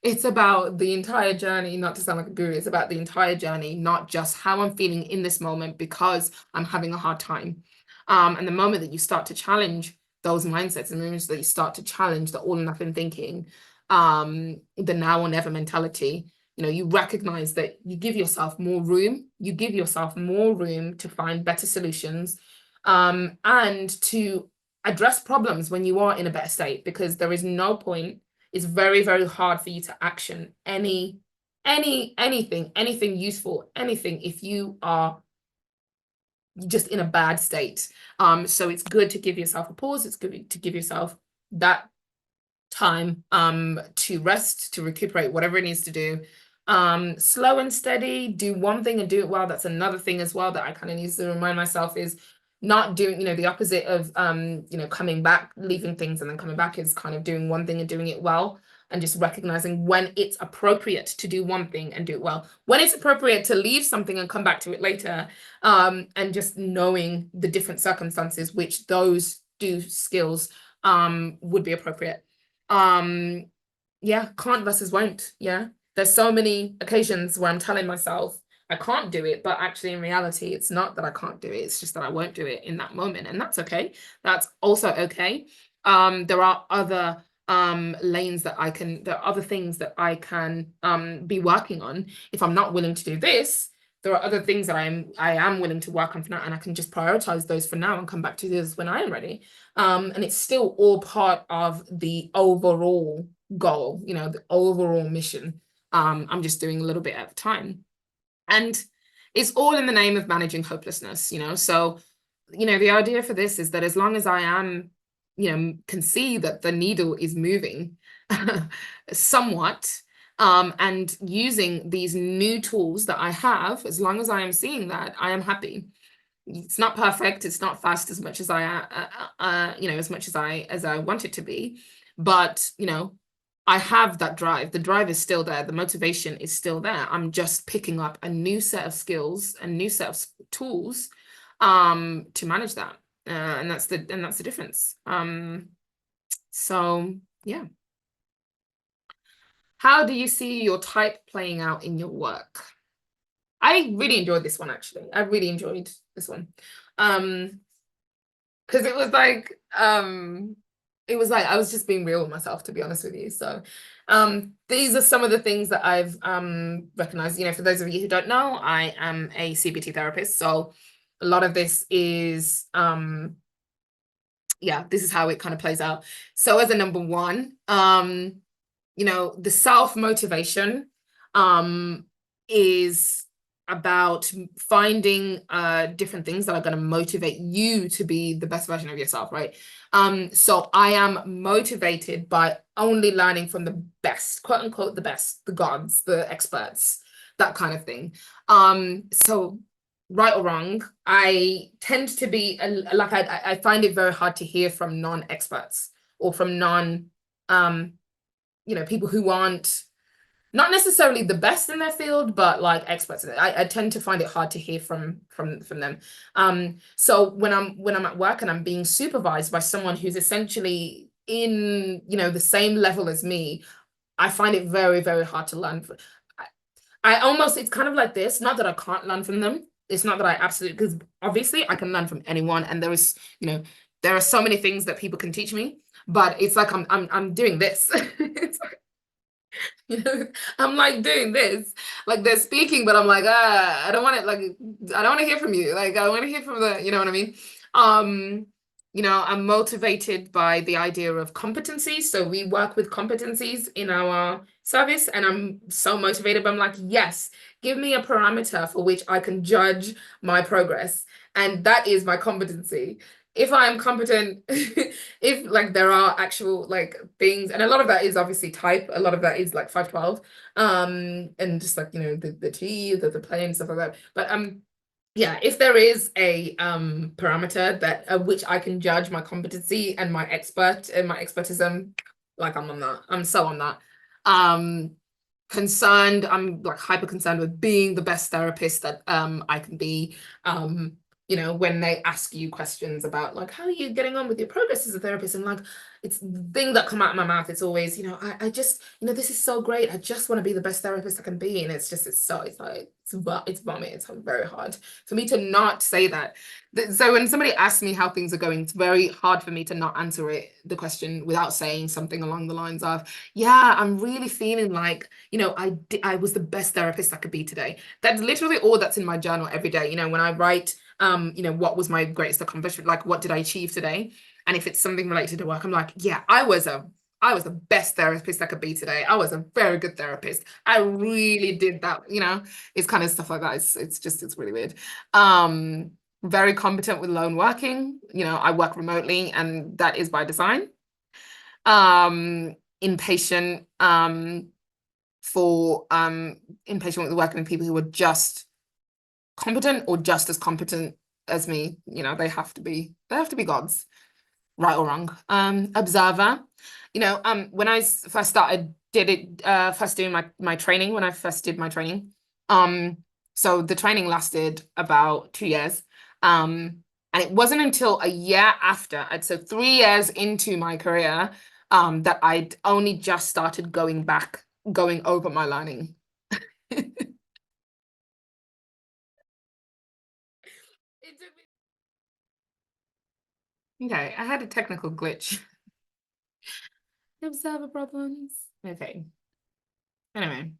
it's about the entire journey, not to sound like a guru. It's about the entire journey, not just how I'm feeling in this moment because I'm having a hard time. And the moment that you start to challenge those mindsets, and the moment that you start to challenge the all or nothing thinking, the now or never mentality, you recognize that you give yourself more room. You give yourself more room to find better solutions, and to address problems when you are in a better state, because there is no point. It's very, very hard for you to action anything useful, anything, if you are just in a bad state. So it's good to give yourself a pause. It's good to give yourself that time to rest, to recuperate, whatever it needs to do. Slow and steady, do one thing and do it well. That's another thing as well that I kind of need to remind myself is not doing, the opposite of coming back, leaving things and then coming back, is kind of doing one thing and doing it well, and just recognizing when it's appropriate to do one thing and do it well, when it's appropriate to leave something and come back to it later, and just knowing the different circumstances which those skills would be appropriate. Yeah, can't versus won't. Yeah, there's so many occasions where I'm telling myself I can't do it, but actually in reality, it's not that I can't do it. It's just that I won't do it in that moment. And that's okay. That's also okay. There are other lanes that there are other things that I can be working on. If I'm not willing to do this, there are other things that I am willing to work on for now, and I can just prioritize those for now and come back to those when I am ready. And it's still all part of the overall goal, the overall mission. I'm just doing a little bit at a time. And it's all in the name of managing hopelessness, So, the idea for this is that as long as I am, can see that the needle is moving somewhat, and using these new tools that I have, as long as I am seeing that, I am happy. It's not perfect. It's not fast as much as as much as I want it to be, but I have that drive. The drive is still there. The motivation is still there. I'm just picking up a new set of skills, a new set of tools, to manage that, and that's the difference. So yeah. How do you see your type playing out in your work? I really enjoyed this one, actually. I really enjoyed this one. Because it was like I was just being real with myself, to be honest with you. So these are some of the things that I've recognized. For those of you who don't know, I am a CBT therapist. So a lot of this is this is how it kind of plays out. So as a number one, the self-motivation is about finding different things that are going to motivate you to be the best version of yourself, right? So I am motivated by only learning from the best, quote unquote, the best, the gods, the experts, that kind of thing. So right or wrong, I tend to be like I find it very hard to hear from non-experts or from people who aren't not necessarily the best in their field, but like experts. I tend to find it hard to hear from them. So when I'm at work and I'm being supervised by someone who's essentially in the same level as me, I find it very, very hard to learn. It's kind of like this. Not that I can't learn from them. It's not that I absolutely, because obviously I can learn from anyone, and there is there are so many things that people can teach me. But it's like I'm doing this. It's like, I'm like doing this, like they're speaking, but I'm like, I don't want it. Like, I don't want to hear from you. Like, I want to hear from you know what I mean? I'm motivated by the idea of competencies. So we work with competencies in our service, and I'm so motivated. But I'm like, yes, give me a parameter for which I can judge my progress, and that is my competency. If I am competent, if like there are actual like things, and a lot of that is obviously type, a lot of that is like 512, and just like the T, the play and stuff like that. But yeah, if there is a parameter that which I can judge my competency and my expertism, like I'm on that. I'm so on that. Concerned, I'm like hyper concerned with being the best therapist that I can be. When they ask you questions about like how are you getting on with your progress as a therapist, and like it's the thing that come out of my mouth, it's always I just this is so great, I just want to be the best therapist I can be. And it's like it's vomit. It's very hard for me to not say that. So when somebody asks me how things are going, it's very hard for me to not answer the question without saying something along the lines of, yeah, I'm really feeling like I was the best therapist I could be today. That's literally all that's in my journal every day. When I write what was my greatest accomplishment, like what did I achieve today? And if it's something related to work, I'm like, yeah, I was the best therapist I could be today. I was a very good therapist. I really did that, it's kind of stuff like that. It's really weird. Very competent with lone working. I work remotely, and that is by design. Impatient with working with people who are just competent or just as competent as me. They have to be gods, right or wrong. Observer. When I first started doing my training, when I first did my training, so the training lasted about 2 years. And it wasn't until a year after, so 3 years into my career, that I'd only just started going over my learning. It took me. Okay, I had a technical glitch. Server problems. Okay. Anyway,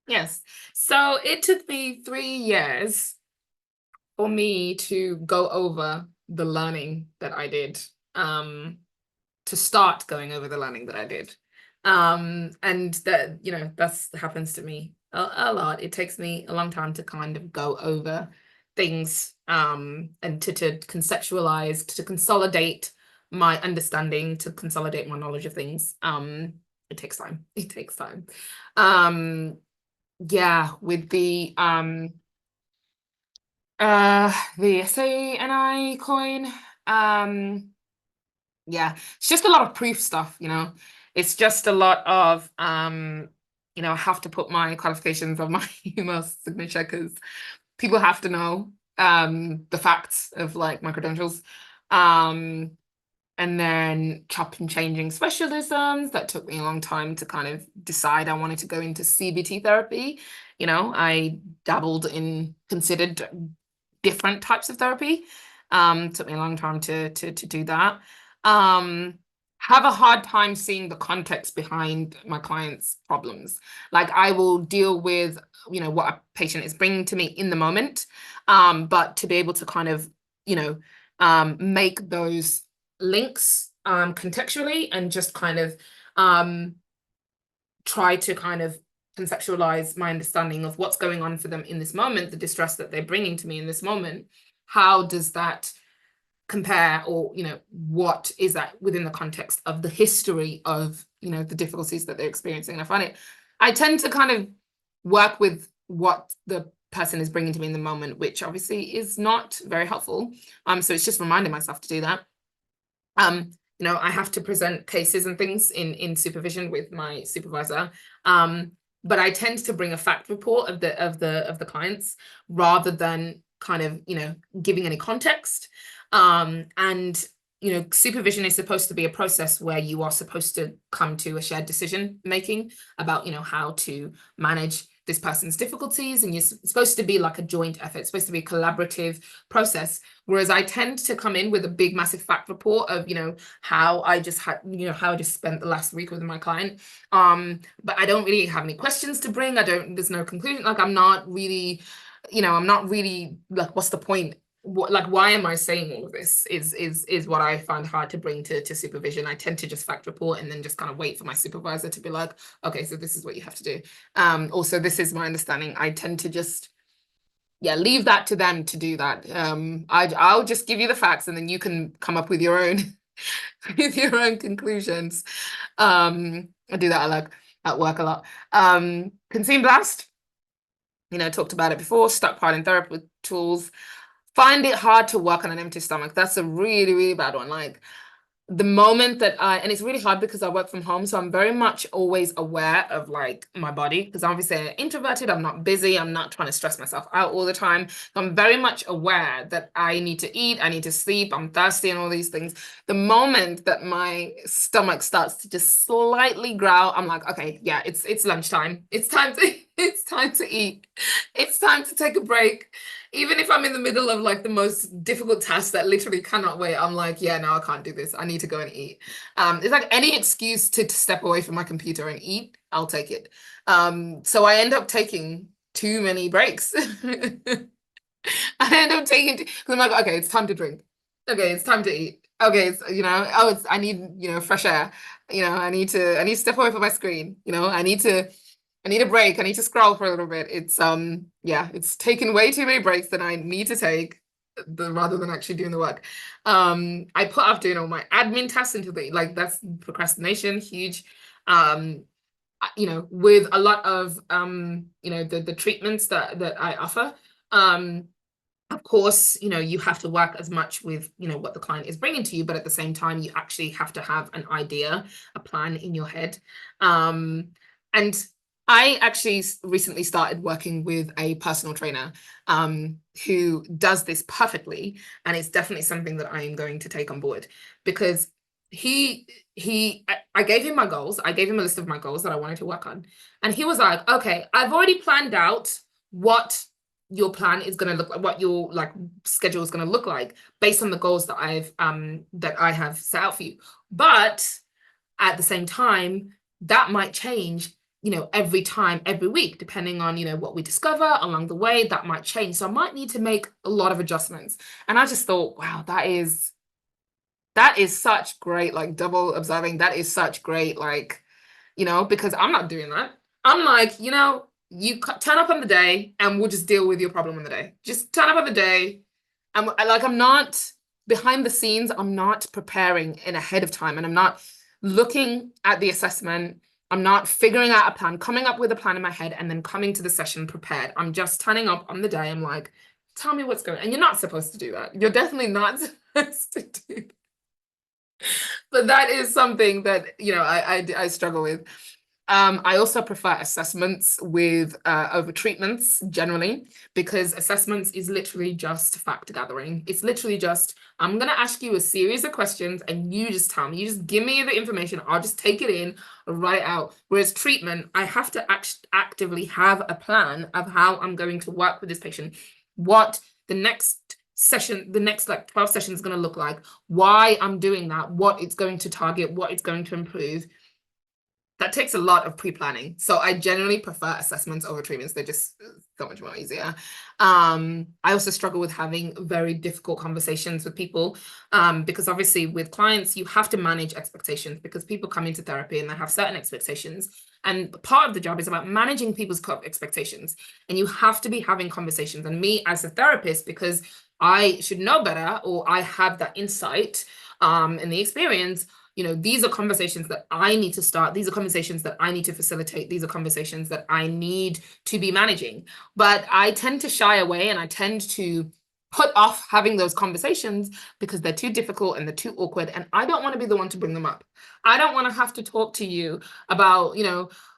yes. So it took me 3 years for me to go over the learning that I did. To start going over the learning that I did. And that, that's happens to me a lot. It takes me a long time to kind of go over things, and to conceptualize, to consolidate my understanding, to consolidate my knowledge of things. It takes time. It takes time. Yeah, with the SANI coin, yeah, it's just a lot of proof stuff, It's just a lot of I have to put my qualifications on my email signature because people have to know the facts of like my credentials. And then chop and changing specialisms. That took me a long time to kind of decide I wanted to go into CBT therapy. I dabbled in, considered different types of therapy. Took me a long time to do that. Have a hard time seeing the context behind my clients' problems. Like I will deal with, what a patient is bringing to me in the moment. But to be able to kind of, make those links contextually and just kind of try to kind of conceptualize my understanding of what's going on for them in this moment, the distress that they're bringing to me in this moment. How does that compare, or what is that within the context of the history of the difficulties that they're experiencing? And I tend to kind of work with what the person is bringing to me in the moment, which obviously is not very helpful. So it's just reminding myself to do that. I have to present cases and things in supervision with my supervisor. But I tend to bring a fact report of the clients rather than kind of, giving any context. And supervision is supposed to be a process where you are supposed to come to a shared decision making about, how to manage this person's difficulties, and you're supposed to be like a joint effort. It's supposed to be a collaborative process. Whereas I tend to come in with a big, massive fact report of, how I just had, how I just spent the last week with my client. But I don't really have any questions to bring. There's no conclusion. Like I'm not really like, what's the point? Why am I saying all of this is what I find hard to bring to supervision. I tend to just fact report and then just kind of wait for my supervisor to be like, okay, so this is what you have to do. Also, this is my understanding. I tend to just, leave that to them to do that. I'll just give you the facts and then you can come up with your own with your own conclusions. I do that at work a lot. Consume Blast, talked about it before. Stockpiling therapy tools. Find it hard to work on an empty stomach. That's a really, really bad one. Like the moment that and it's really hard because I work from home, so I'm very much always aware of like my body, because obviously I'm introverted, I'm not busy, I'm not trying to stress myself out all the time. So I'm very much aware that I need to eat, I need to sleep, I'm thirsty and all these things. The moment that my stomach starts to just slightly growl, I'm like, okay, yeah, it's lunchtime. It's time to eat. It's time to take a break. Even if I'm in the middle of like the most difficult task that literally cannot wait, I'm like, yeah, no, I can't do this. I need to go and eat. It's like any excuse to step away from my computer and eat, I'll take it. So I end up taking too many breaks. I end up taking, because I'm like, okay, it's time to drink. Okay, it's time to eat. Okay, it's, I need, fresh air. I need to step away from my screen. I need a break. I need to scroll for a little bit. It's taken way too many breaks that I need to take rather than actually doing the work. I put off doing all my admin tasks until that's procrastination, huge. With a lot of the treatments that I offer. Of course, you have to work as much with, what the client is bringing to you, but at the same time, you actually have to have an idea, a plan in your head. And I actually recently started working with a personal trainer who does this perfectly. And it's definitely something that I am going to take on board, because I gave him my goals. I gave him a list of my goals that I wanted to work on. And he was like, okay, I've already planned out what your plan is going to look like, what your like schedule is going to look like based on the goals that I have set out for you. But at the same time, that might change, every time, every week, depending on, what we discover along the way. That might change. So I might need to make a lot of adjustments. And I just thought, wow, that is such great, like, double observing. That is such great, like, because I'm not doing that. I'm like, you turn up on the day and we'll just deal with your problem on the day. Just turn up on the day. And like, I'm not behind the scenes. I'm not preparing in ahead of time, and I'm not looking at the assessment. I'm not figuring out a plan, coming up with a plan in my head, and then coming to the session prepared. I'm just turning up on the day. I'm like, tell me what's going on. And you're not supposed to do that. You're definitely not supposed to do that. But that is something that, I struggle with. I also prefer assessments with over treatments generally, because assessments is literally just fact gathering. It's literally just, I'm going to ask you a series of questions and you just tell me, you just give me the information. I'll just take it in, write it out. Whereas treatment, I have to actively have a plan of how I'm going to work with this patient, what the next session, the next like 12 sessions is going to look like, why I'm doing that, what it's going to target, what it's going to improve. That takes a lot of pre-planning. So I generally prefer assessments over treatments. They're just so much more easier. I also struggle with having very difficult conversations with people, because obviously with clients, you have to manage expectations, because people come into therapy and they have certain expectations. And part of the job is about managing people's expectations. And you have to be having conversations. And me as a therapist, because I should know better, or I have that insight and the experience, these are conversations that I need to start. These are conversations that I need to facilitate. These are conversations that I need to be managing. But I tend to shy away, and I tend to put off having those conversations because they're too difficult and they're too awkward. And I don't want to be the one to bring them up. I don't want to have to talk to you about,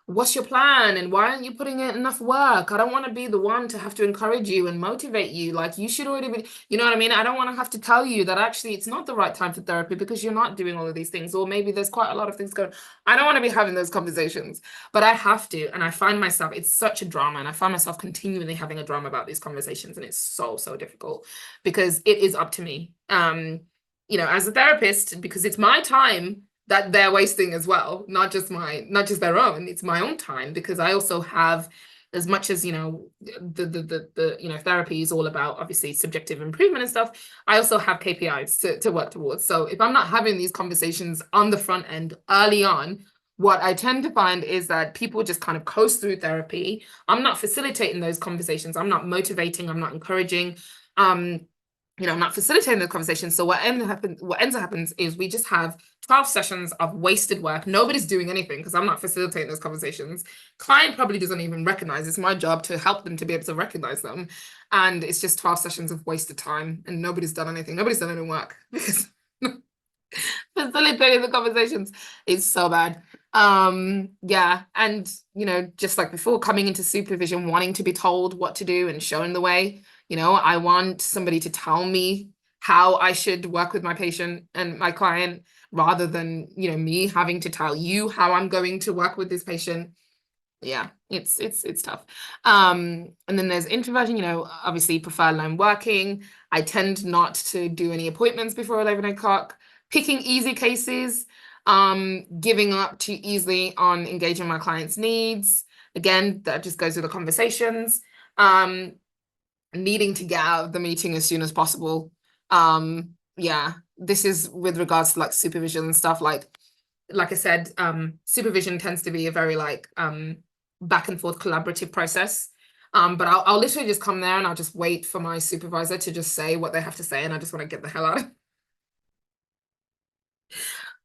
what's your plan and why aren't you putting in enough work? I don't want to be the one to have to encourage you and motivate you. Like, you should already be, you know what I mean? I don't want to have to tell you that actually it's not the right time for therapy because you're not doing all of these things, or maybe there's quite a lot of things going. I don't want to be having those conversations, but I have to. And I find myself, it's such a drama, and I find myself continually having a drama about these conversations. And it's so, so difficult because it is up to me, as a therapist, because it's my time that they're wasting as well, not just their own. It's my own time, because I also have, as much as the therapy is all about obviously subjective improvement and stuff, I also have KPIs to work towards. So if I'm not having these conversations on the front end early on, what I tend to find is that people just kind of coast through therapy. I'm not facilitating those conversations. I'm not motivating. I'm not encouraging. I'm not facilitating the conversation. So what ends up happens is we just have 12 sessions of wasted work. Nobody's doing anything because I'm not facilitating those conversations. Client probably doesn't even recognize. It's my job to help them to be able to recognize them. And it's just 12 sessions of wasted time, and nobody's done anything. Nobody's done any work because facilitating the conversations is so bad. Yeah. And, just like before, coming into supervision, wanting to be told what to do and showing the way. I want somebody to tell me how I should work with my patient and my client, rather than, me having to tell you how I'm going to work with this patient. Yeah, it's tough. And then there's introversion, obviously prefer alone working. I tend not to do any appointments before 11 o'clock, picking easy cases, giving up too easily on engaging my clients' needs. Again, that just goes with the conversations. Needing to get out of the meeting as soon as possible. Yeah, this is with regards to like supervision and stuff. Like I said, supervision tends to be a very back and forth collaborative process. But I'll literally just come there and I'll just wait for my supervisor to just say what they have to say, and I just want to get the hell out of it.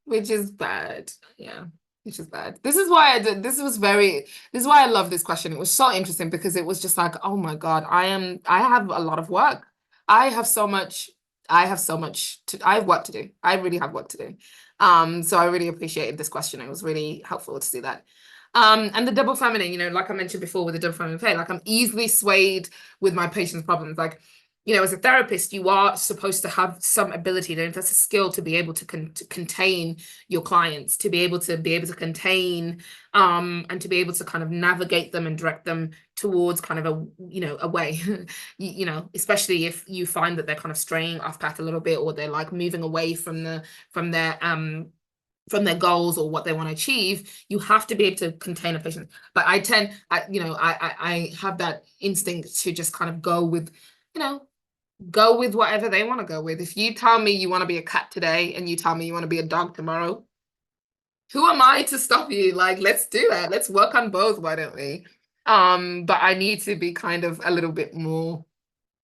Which is bad. Yeah. Which is bad. This is why this is why I love this question. It was so interesting because it was just like, oh my God, I have a lot of work. I have work to do. I really have work to do. So I really appreciated this question. It was really helpful to see that. And the double feminine, like I mentioned before with the double feminine play, like I'm easily swayed with my patient's problems. Like you know, as a therapist, you are supposed to have some ability, and that's a skill, to be able to contain your clients, to be able to contain and to be able to kind of navigate them and direct them towards kind of a, you know, a way. You know, especially if you find that they're kind of straying off path a little bit, or they're like moving away from their goals or what they want to achieve. You have to be able to contain a patient. But I have that instinct to just kind of go with, you know, go with whatever they want to go with. If you tell me you want to be a cat today and you tell me you want to be a dog tomorrow, who am I to stop you? Like, let's do that. Let's work on both, why don't we? But I need to be kind of a little bit more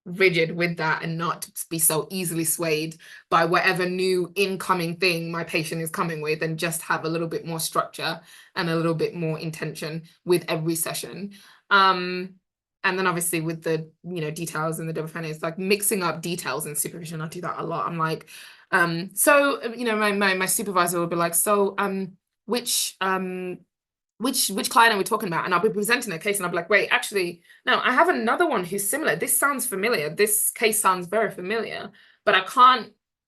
rigid with that, and not be so easily swayed by whatever new incoming thing my patient is coming with, and just have a little bit more structure and a little bit more intention with every session. And then obviously with the, you know, details and the double it's like mixing up details and supervision. I do that a lot. I'm like, so, you know, my supervisor will be like, so which client are we talking about? And I'll be presenting a case and I'll be like, wait, actually, no, I have another one who's similar. This sounds familiar. This case sounds very familiar, but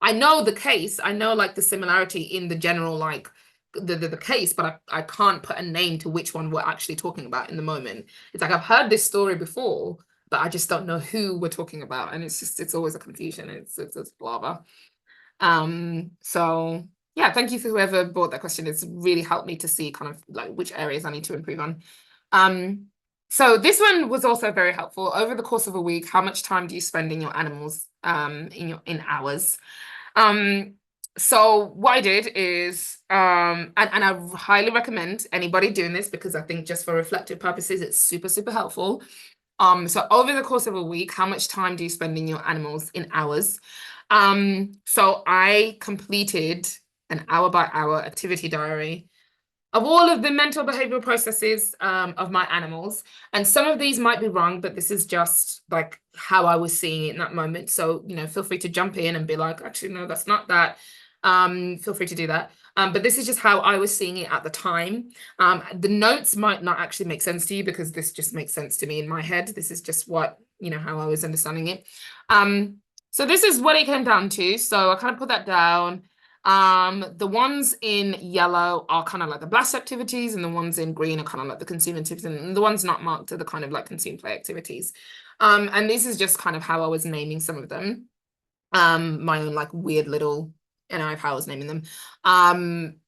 I know the case. I know like the similarity in the general, like the case, but I can't put a name to which one we're actually talking about in the moment. It's like, I've heard this story before, but I just don't know who we're talking about. And it's always a confusion. It's blah, blah. So yeah, thank you for whoever brought that question. It's really helped me to see kind of like which areas I need to improve on. So this one was also very helpful. Over the course of a week, how much time do you spend in your animals, in hours? So what I did is, and I highly recommend anybody doing this, because I think just for reflective purposes, it's super, super helpful. So over the course of a week, how much time do you spend in your animals in hours? So I completed an hour-by-hour activity diary of all of the mental behavioral processes of my animals. And some of these might be wrong, but this is just like how I was seeing it in that moment. So, you know, feel free to jump in and be like, actually, no, that's not that. Feel free to do that. But this is just how I was seeing it at the time. The notes might not actually make sense to you, because this just makes sense to me in my head. This is just what, you know, how I was understanding it. So this is what it came down to. So I kind of put that down. The ones in yellow are kind of like the blast activities, and the ones in green are kind of like the consume activities, and the ones not marked are the kind of like consume play activities. And this is just kind of how I was naming some of them. My own like weird little, you know, how I was naming them.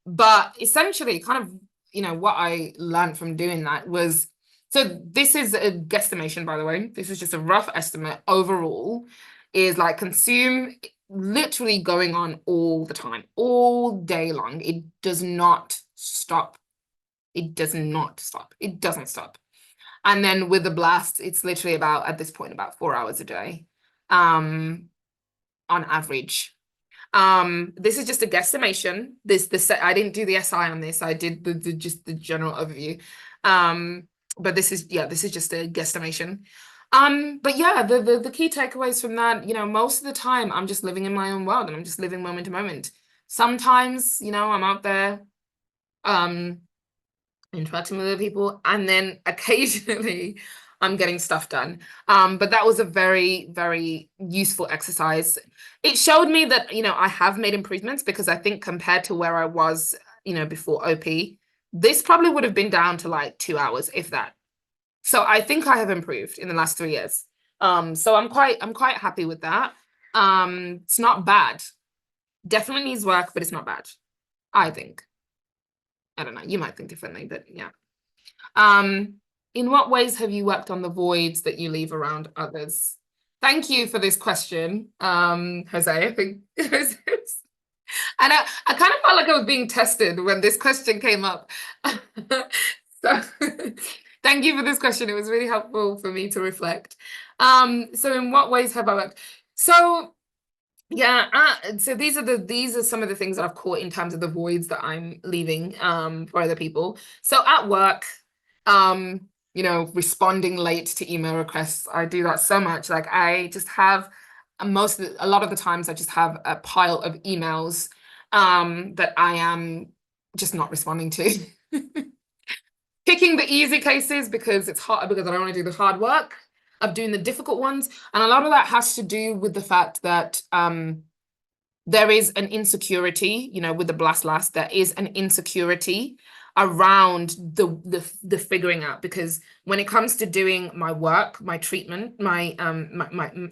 But essentially kind of, you know, what I learned from doing that was, so this is a guesstimation, by the way. This is just a rough estimate. Overall is like consume literally going on all the time, all day long. It does not stop. It does not stop. It doesn't stop. And then with the blast, it's literally about, at this point, about 4 hours a day, on average. This is just a guesstimation. I didn't do the SI on this. I did just the general overview. But this is just a guesstimation. But yeah, the key takeaways from that, you know, most of the time I'm just living in my own world, and I'm just living moment to moment. Sometimes, you know, I'm out there interacting with other people, and then occasionally I'm getting stuff done. But that was a very, very useful exercise. It showed me that, you know, I have made improvements, because I think compared to where I was, you know, before OP, this probably would have been down to like 2 hours, if that. So I think I have improved in the last 3 years. So I'm quite happy with that. It's not bad. Definitely needs work, but it's not bad, I think. I don't know, you might think differently, but yeah. In what ways have you worked on the voids that you leave around others? Thank you for this question, Jose. I think and I kind of felt like I was being tested when this question came up. So thank you for this question. It was really helpful for me to reflect. So in what ways have I worked? So yeah, so these are some of the things that I've caught in terms of the voids that I'm leaving for other people. So at work, you know, responding late to email requests, I do that so much. Like I just have a lot of the times I just have a pile of emails that I am just not responding to. Picking the easy cases because it's hard, because I don't want to do the hard work. of doing the difficult ones. And a lot of that has to do with the fact that there is an insecurity, you know, with the blast last, there is an insecurity around the figuring out, because when it comes to doing my work, my treatment, my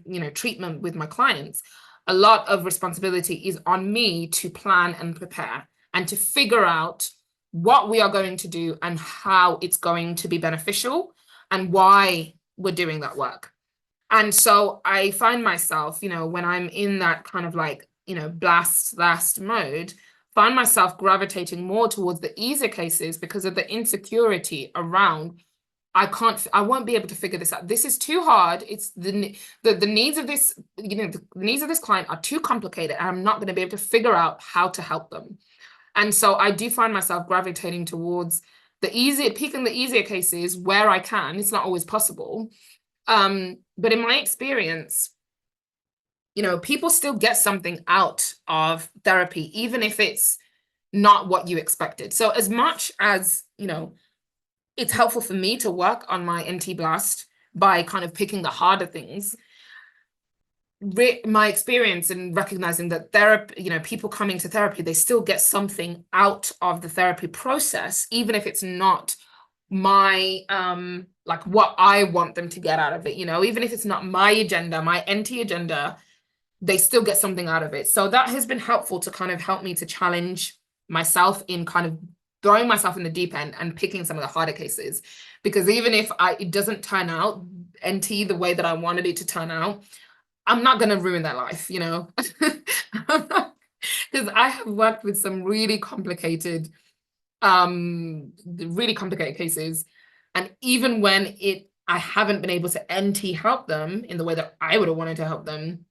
you know, treatment with my clients, a lot of responsibility is on me to plan and prepare and to figure out what we are going to do and how it's going to be beneficial and why we're doing that work. And so I find myself, you know, when I'm in that kind of like, you know, blast last mode, find myself gravitating more towards the easier cases because of the insecurity around, I won't be able to figure this out. This is too hard. It's the needs of this, you know, the needs of this client are too complicated, and I'm not going to be able to figure out how to help them. And so I do find myself gravitating towards picking the easier cases where I can. It's not always possible. But in my experience, you know, people still get something out of therapy, even if it's not what you expected. So as much as, you know, it's helpful for me to work on my NT blast by kind of picking the harder things, my experience in recognizing that therapy, you know, people coming to therapy, they still get something out of the therapy process, even if it's not my like what I want them to get out of it, you know, even if it's not my agenda, my NT agenda, they still get something out of it. So that has been helpful to kind of help me to challenge myself in kind of throwing myself in the deep end and picking some of the harder cases, because even if it doesn't turn out NT the way that I wanted it to turn out, I'm not going to ruin their life, you know, because I have worked with some really complicated cases, and even when I haven't been able to NT help them in the way that I would have wanted to help them,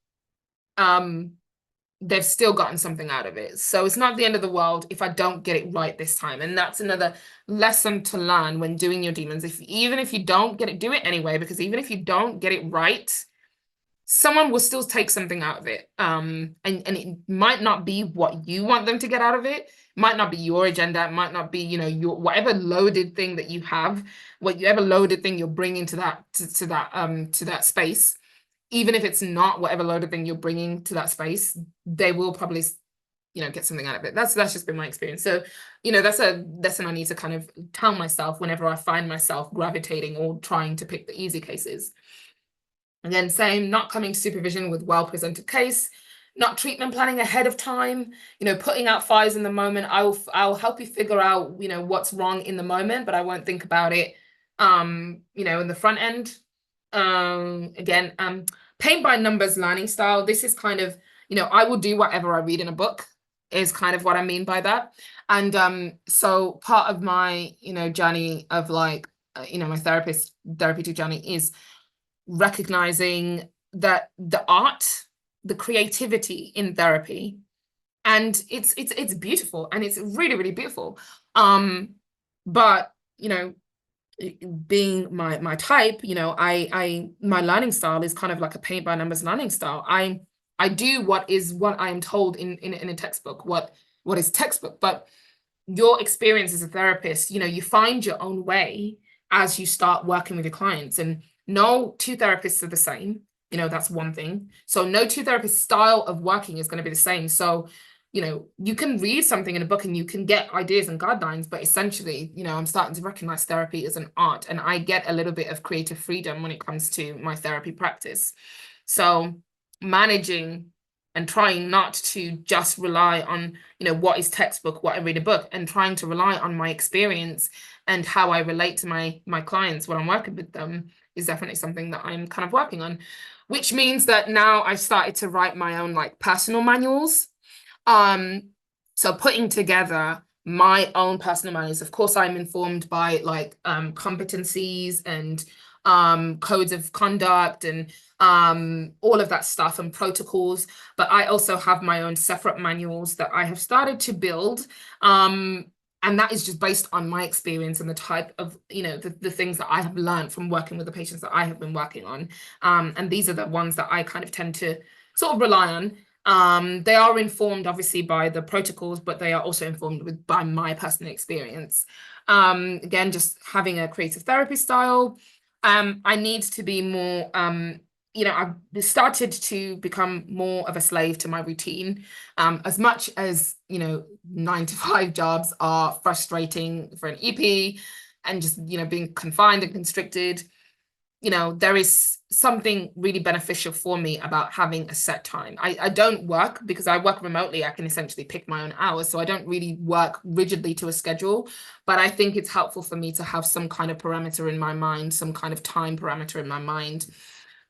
they've still gotten something out of it. So it's not the end of the world if I don't get it right this time. And that's another lesson to learn when doing your demons. Even if you don't get it, do it anyway, because even if you don't get it right, someone will still take something out of it. And it might not be what you want them to get out of it. It might not be your agenda. It might not be, you know, your whatever loaded thing that you have, whatever loaded thing you're bringing to that space. Even if it's not whatever loaded thing you're bringing to that space, they will probably, you know, get something out of it. That's just been my experience. So, you know, that's a lesson I need to kind of tell myself whenever I find myself gravitating or trying to pick the easy cases. Again, same, not coming to supervision with well-presented case, not treatment planning ahead of time, you know, putting out fires in the moment. I'll help you figure out, you know, what's wrong in the moment, but I won't think about it, you know, in the front end. Again, paint by numbers learning style. This is kind of, you know, I will do whatever I read in a book is kind of what I mean by that. And so part of my, you know, journey of like, you know, my therapeutic journey is recognizing that the art, the creativity in therapy, and it's beautiful, and it's really, really beautiful. But, you know, being my type, you know, my learning style is kind of like a paint by numbers learning style. I do what I am told in a textbook, what is textbook, but your experience as a therapist, you know, you find your own way as you start working with your clients, and no two therapists are the same. You know, that's one thing. So no two therapists' style of working is going to be the same. So, you know, you can read something in a book and you can get ideas and guidelines, but essentially, you know, I'm starting to recognize therapy as an art, and I get a little bit of creative freedom when it comes to my therapy practice. So managing and trying not to just rely on, you know, what is textbook, what I read a book, and trying to rely on my experience and how I relate to my clients when I'm working with them is definitely something that I'm kind of working on, which means that now I've started to write my own like personal manuals. So putting together my own personal manuals. Of course, I'm informed by like competencies and codes of conduct and all of that stuff and protocols, but I also have my own separate manuals that I have started to build. And that is just based on my experience and the type of, you know, the things that I have learned from working with the patients that I have been working on. And these are the ones that I kind of tend to sort of rely on. They are informed obviously by the protocols, but they are also informed by my personal experience. Again, just having a creative therapy style, I need to be more, I've started to become more of a slave to my routine. As much as, 9 to 5 jobs are frustrating for an EP and just, being confined and constricted, there is something really beneficial for me about having a set time. I don't work because I work remotely. I can essentially pick my own hours. So I don't really work rigidly to a schedule, but I think it's helpful for me to have some kind of parameter in my mind, some kind of time parameter in my mind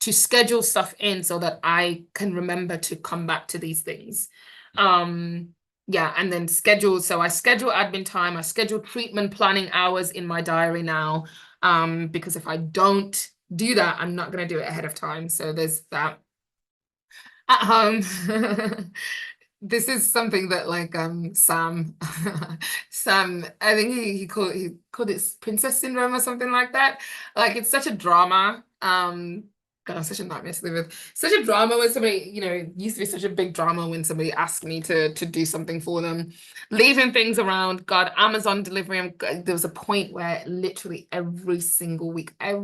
to schedule stuff in so that I can remember to come back to these things. Yeah, and then schedule. So I schedule admin time, I schedule treatment planning hours in my diary now. Because if I don't do that, I'm not going to do it ahead of time. So there's that. At home, this is something that like Sam Sam, I think he called it princess syndrome or something like that. Like it's such a drama. God, I'm such a nightmare to live with. Such a drama when somebody, it used to be such a big drama when somebody asked me to do something for them. Leaving things around, God, Amazon delivery. There was a point where literally every single week, there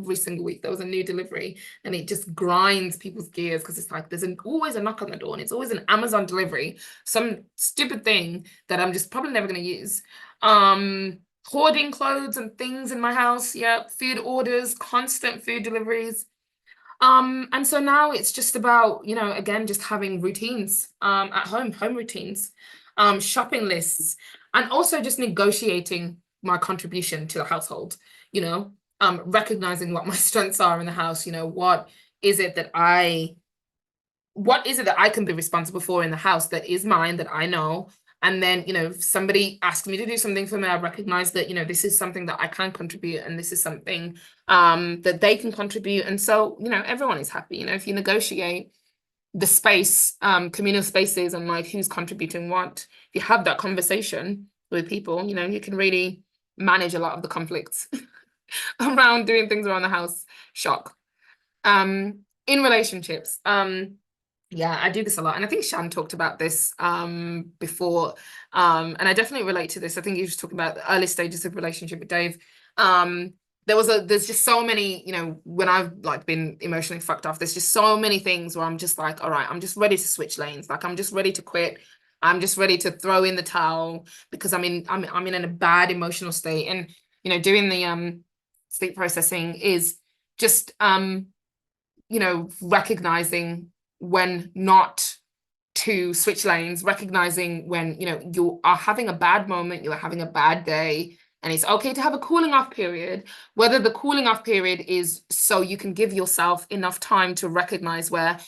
was a new delivery, and it just grinds people's gears because it's like there's always a knock on the door, and it's always an Amazon delivery, some stupid thing that I'm just probably never going to use. Hoarding clothes and things in my house. Yeah, food orders, constant food deliveries. And so now it's just about, again, just having routines, at home routines, shopping lists, and also just negotiating my contribution to the household, recognizing what my strengths are in the house, is it that I what is it that I can be responsible for in the house that is mine, that I know? And then, if somebody asks me to do something for me, I recognize that, this is something that I can contribute, and this is something that they can contribute. And so, everyone is happy. If you negotiate the space, communal spaces, and like who's contributing what, if you have that conversation with people, you can really manage a lot of the conflicts around doing things around the house. Shock. In relationships, yeah, I do this a lot. And I think Shan talked about this before. And I definitely relate to this. I think you were just talking about the early stages of relationship with Dave. There's just so many, when I've like been emotionally fucked off, there's just so many things where I'm just like, all right, I'm just ready to switch lanes. Like I'm just ready to quit. I'm just ready to throw in the towel because I'm in a bad emotional state. And, doing the sleep processing is just recognizing when not to switch lanes, recognizing when, you are having a bad moment, you're having a bad day, and it's okay to have a cooling off period, whether the cooling off period is so you can give yourself enough time to recognize where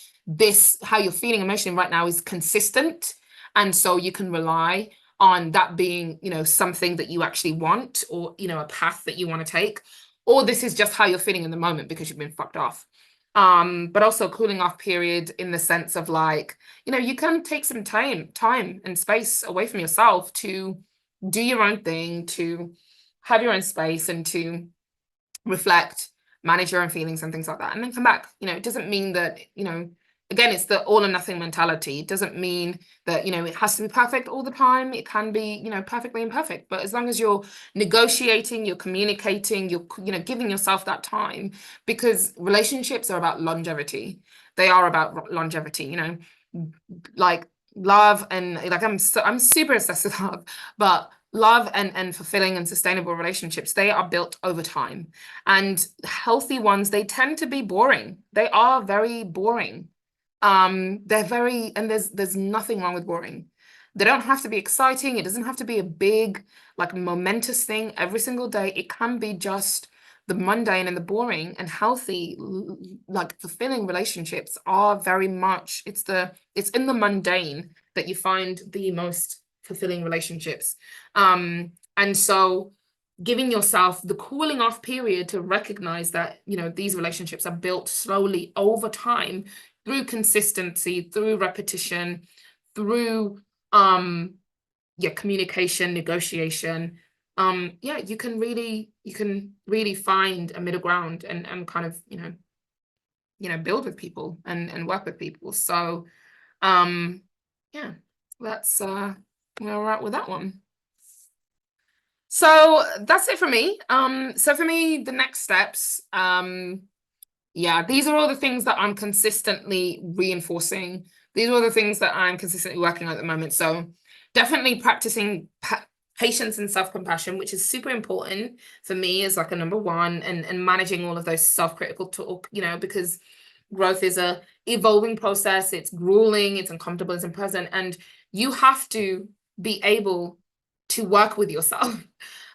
how you're feeling emotionally right now is consistent. And so you can rely on that being, something that you actually want, or, a path that you want to take, or this is just how you're feeling in the moment because you've been fucked off. But also cooling off period in the sense of like, you can take some time and space away from yourself to do your own thing, to have your own space, and to reflect, manage your own feelings and things like that, and then come back. It doesn't mean that, again, it's the all or nothing mentality. It doesn't mean that, it has to be perfect all the time. It can be, perfectly imperfect. But as long as you're negotiating, you're communicating, you're, giving yourself that time, because relationships are about longevity. They are about longevity, like love, and like I'm super obsessed with love, but love and fulfilling and sustainable relationships, they are built over time. And healthy ones, they tend to be boring. They are very boring. They're very, and there's nothing wrong with boring. They don't have to be exciting. It doesn't have to be a big, like momentous thing every single day. It can be just the mundane and the boring. And healthy, like fulfilling relationships are very much, it's in the mundane that you find the most fulfilling relationships. And so giving yourself the cooling off period to recognize that, these relationships are built slowly over time through consistency, through repetition, through communication, negotiation. You can really find a middle ground and kind of, build with people and work with people. So yeah, that's where we're at with that one. So that's it for me. So for me, the next steps, yeah, these are all the things that I'm consistently reinforcing. These are all the things that I'm consistently working on at the moment. So definitely practicing patience and self-compassion, which is super important for me as like a number one, and managing all of those self-critical talk, because growth is a evolving process. It's grueling, it's uncomfortable, it's unpleasant, and you have to be able to work with yourself.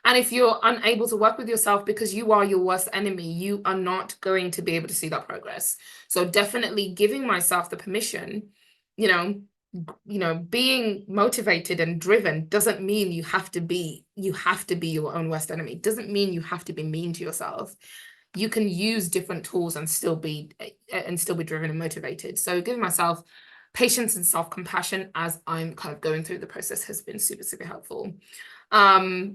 And if you're unable to work with yourself because you are your worst enemy, you are not going to be able to see that progress. So definitely giving myself the permission, you know, being motivated and driven doesn't mean you have to be your own worst enemy. It doesn't mean you have to be mean to yourself. You can use different tools and still be driven and motivated. So giving myself patience and self-compassion as I'm kind of going through the process has been super, super helpful.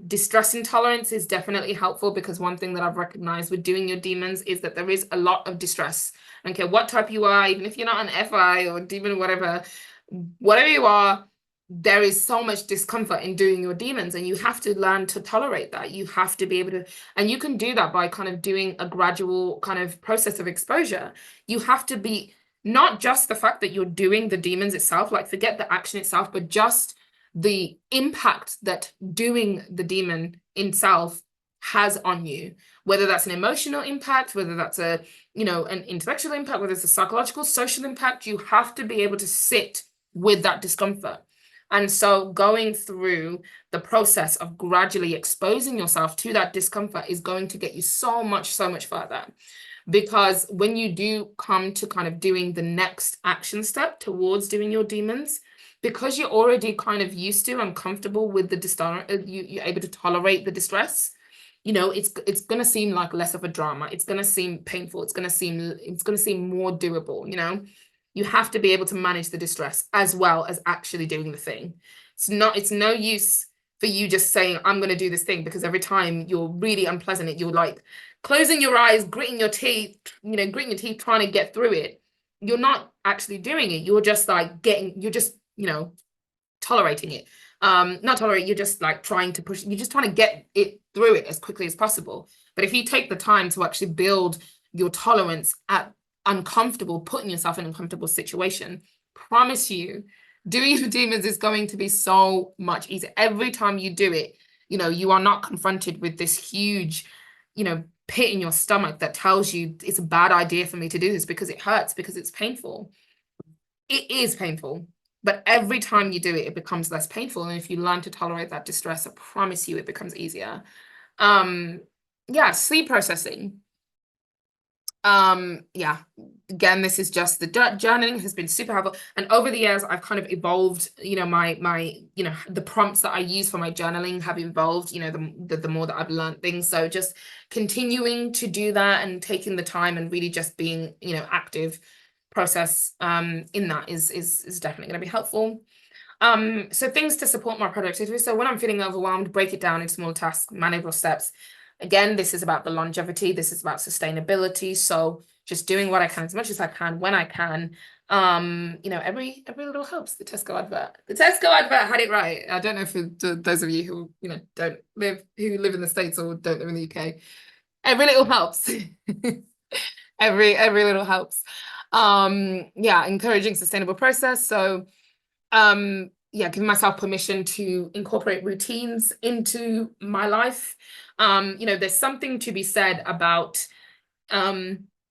Distress intolerance is definitely helpful, because one thing that I've recognized with doing your demons is that there is a lot of distress. I don't care what type you are, even if you're not an FI or demon, whatever you are, there is so much discomfort in doing your demons, and you have to learn to tolerate that. You have to be able to, and you can do that by kind of doing a gradual kind of process of exposure. You have to be, not just the fact that you're doing the demons itself, like forget the action itself, but just the impact that doing the demon itself has on you, whether that's an emotional impact, whether that's an intellectual impact, whether it's a psychological, social impact. You have to be able to sit with that discomfort. And so going through the process of gradually exposing yourself to that discomfort is going to get you so much further. Because when you do come to kind of doing the next action step towards doing your demons, because you're already kind of used to and comfortable with the distress, you're able to tolerate the distress, it's going to seem like less of a drama. It's going to seem painful. It's going to seem more doable. You have to be able to manage the distress as well as actually doing the thing. It's no use for you just saying, I'm going to do this thing, because every time you're really unpleasant, you're like closing your eyes, gritting your teeth, trying to get through it. You're not actually doing it. You're just like tolerating it. Not tolerate, you're just like trying to push, you're just trying to get it through it as quickly as possible. But if you take the time to actually build your tolerance at putting yourself in an uncomfortable situation, promise you, doing your demons is going to be so much easier. Every time you do it, you are not confronted with this huge, pit in your stomach that tells you it's a bad idea for me to do this because it hurts, because it's painful. It is painful, but every time you do it, it becomes less painful. And if you learn to tolerate that distress, I promise you it becomes easier. Yeah, sleep processing. Yeah, again, this is just the journaling has been super helpful, and over the years I've kind of evolved, the prompts that I use for my journaling have evolved, the more that I've learned things. So just continuing to do that and taking the time and really just being, active process in that is definitely going to be helpful. So things to support my productivity. So when I'm feeling overwhelmed, break it down into small tasks, manageable steps. Again, this is about the longevity. This is about sustainability. So just doing what I can as much as I can when I can. Every little helps. The Tesco advert. The Tesco advert had it right. I don't know for those of you who don't live in the States or don't live in the UK. Every little helps. every little helps. Yeah, encouraging sustainable process. So yeah, giving myself permission to incorporate routines into my life. There's something to be said about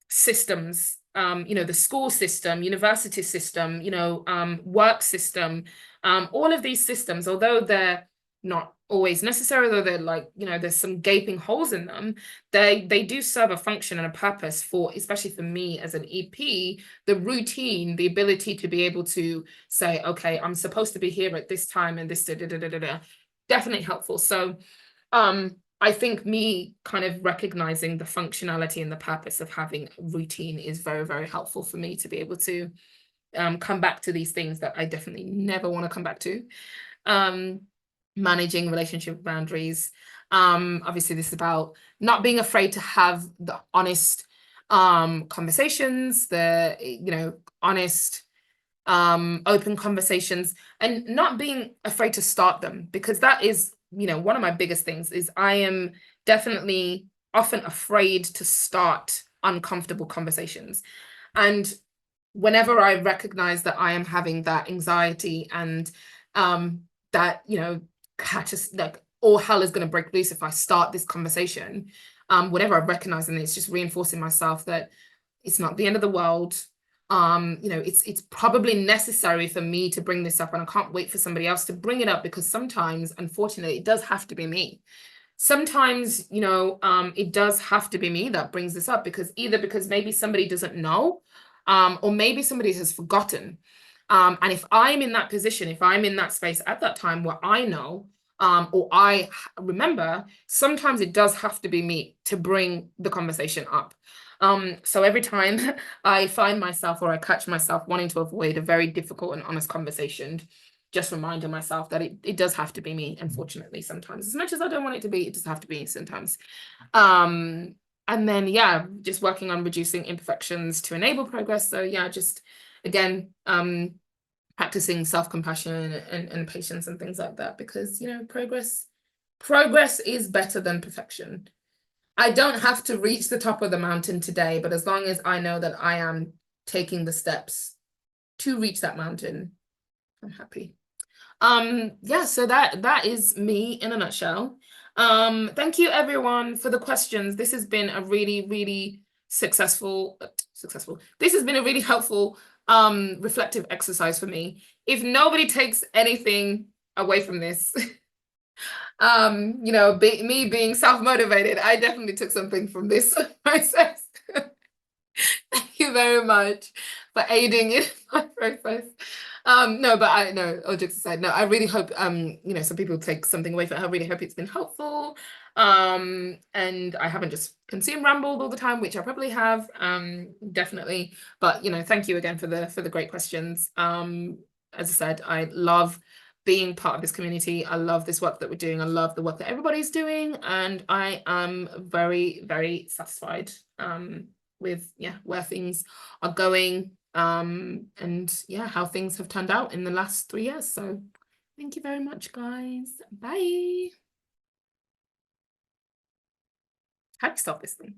systems, the school system, university system, work system, all of these systems, although they're not always necessary, though they're like, there's some gaping holes in them, they do serve a function and a purpose for, especially for me as an EP, the routine, the ability to be able to say, okay, I'm supposed to be here at this time and this, definitely helpful. So I think me kind of recognizing the functionality and the purpose of having routine is very, very helpful for me to be able to come back to these things that I definitely never want to come back to. Managing relationship boundaries. Obviously this is about not being afraid to have the honest conversations, the honest open conversations, and not being afraid to start them, because that is one of my biggest things is I am definitely often afraid to start uncomfortable conversations. And whenever I recognize that I am having that anxiety and that, like all hell is going to break loose if I start this conversation, whenever I recognize, and it's just reinforcing myself that it's not the end of the world. It's probably necessary for me to bring this up, and I can't wait for somebody else to bring it up, because sometimes, unfortunately, it does have to be me. Sometimes, it does have to be me that brings this up, because maybe somebody doesn't know, or maybe somebody has forgotten. And if I'm in that position, if I'm in that space at that time where I know, or I remember, sometimes it does have to be me to bring the conversation up. So every time I find myself, or I catch myself wanting to avoid a very difficult and honest conversation, just reminding myself that it does have to be me, unfortunately, sometimes. As much as I don't want it to be, it does have to be sometimes. And then, yeah, just working on reducing imperfections to enable progress. So yeah, just again, practicing self-compassion and patience and things like that, because, progress is better than perfection. I don't have to reach the top of the mountain today, but as long as I know that I am taking the steps to reach that mountain, I'm happy. Yeah, so that is me in a nutshell. Thank you everyone for the questions. This has been a really, really successful. This has been a really helpful reflective exercise for me. If nobody takes anything away from this, me being self-motivated, I definitely took something from this process. Thank you very much for aiding in my process. No, but all jokes aside, no, I really hope some people take something away from it. I really hope it's been helpful. And I haven't just consumed rambled all the time, which I probably have, definitely. But thank you again for the great questions. As I said, I love being part of this community. I love this work that we're doing. I love the work that everybody's doing, and I am very, very satisfied with where things are going, and how things have turned out in the last 3 years. So thank you very much, guys. Bye. How do you stop this thing?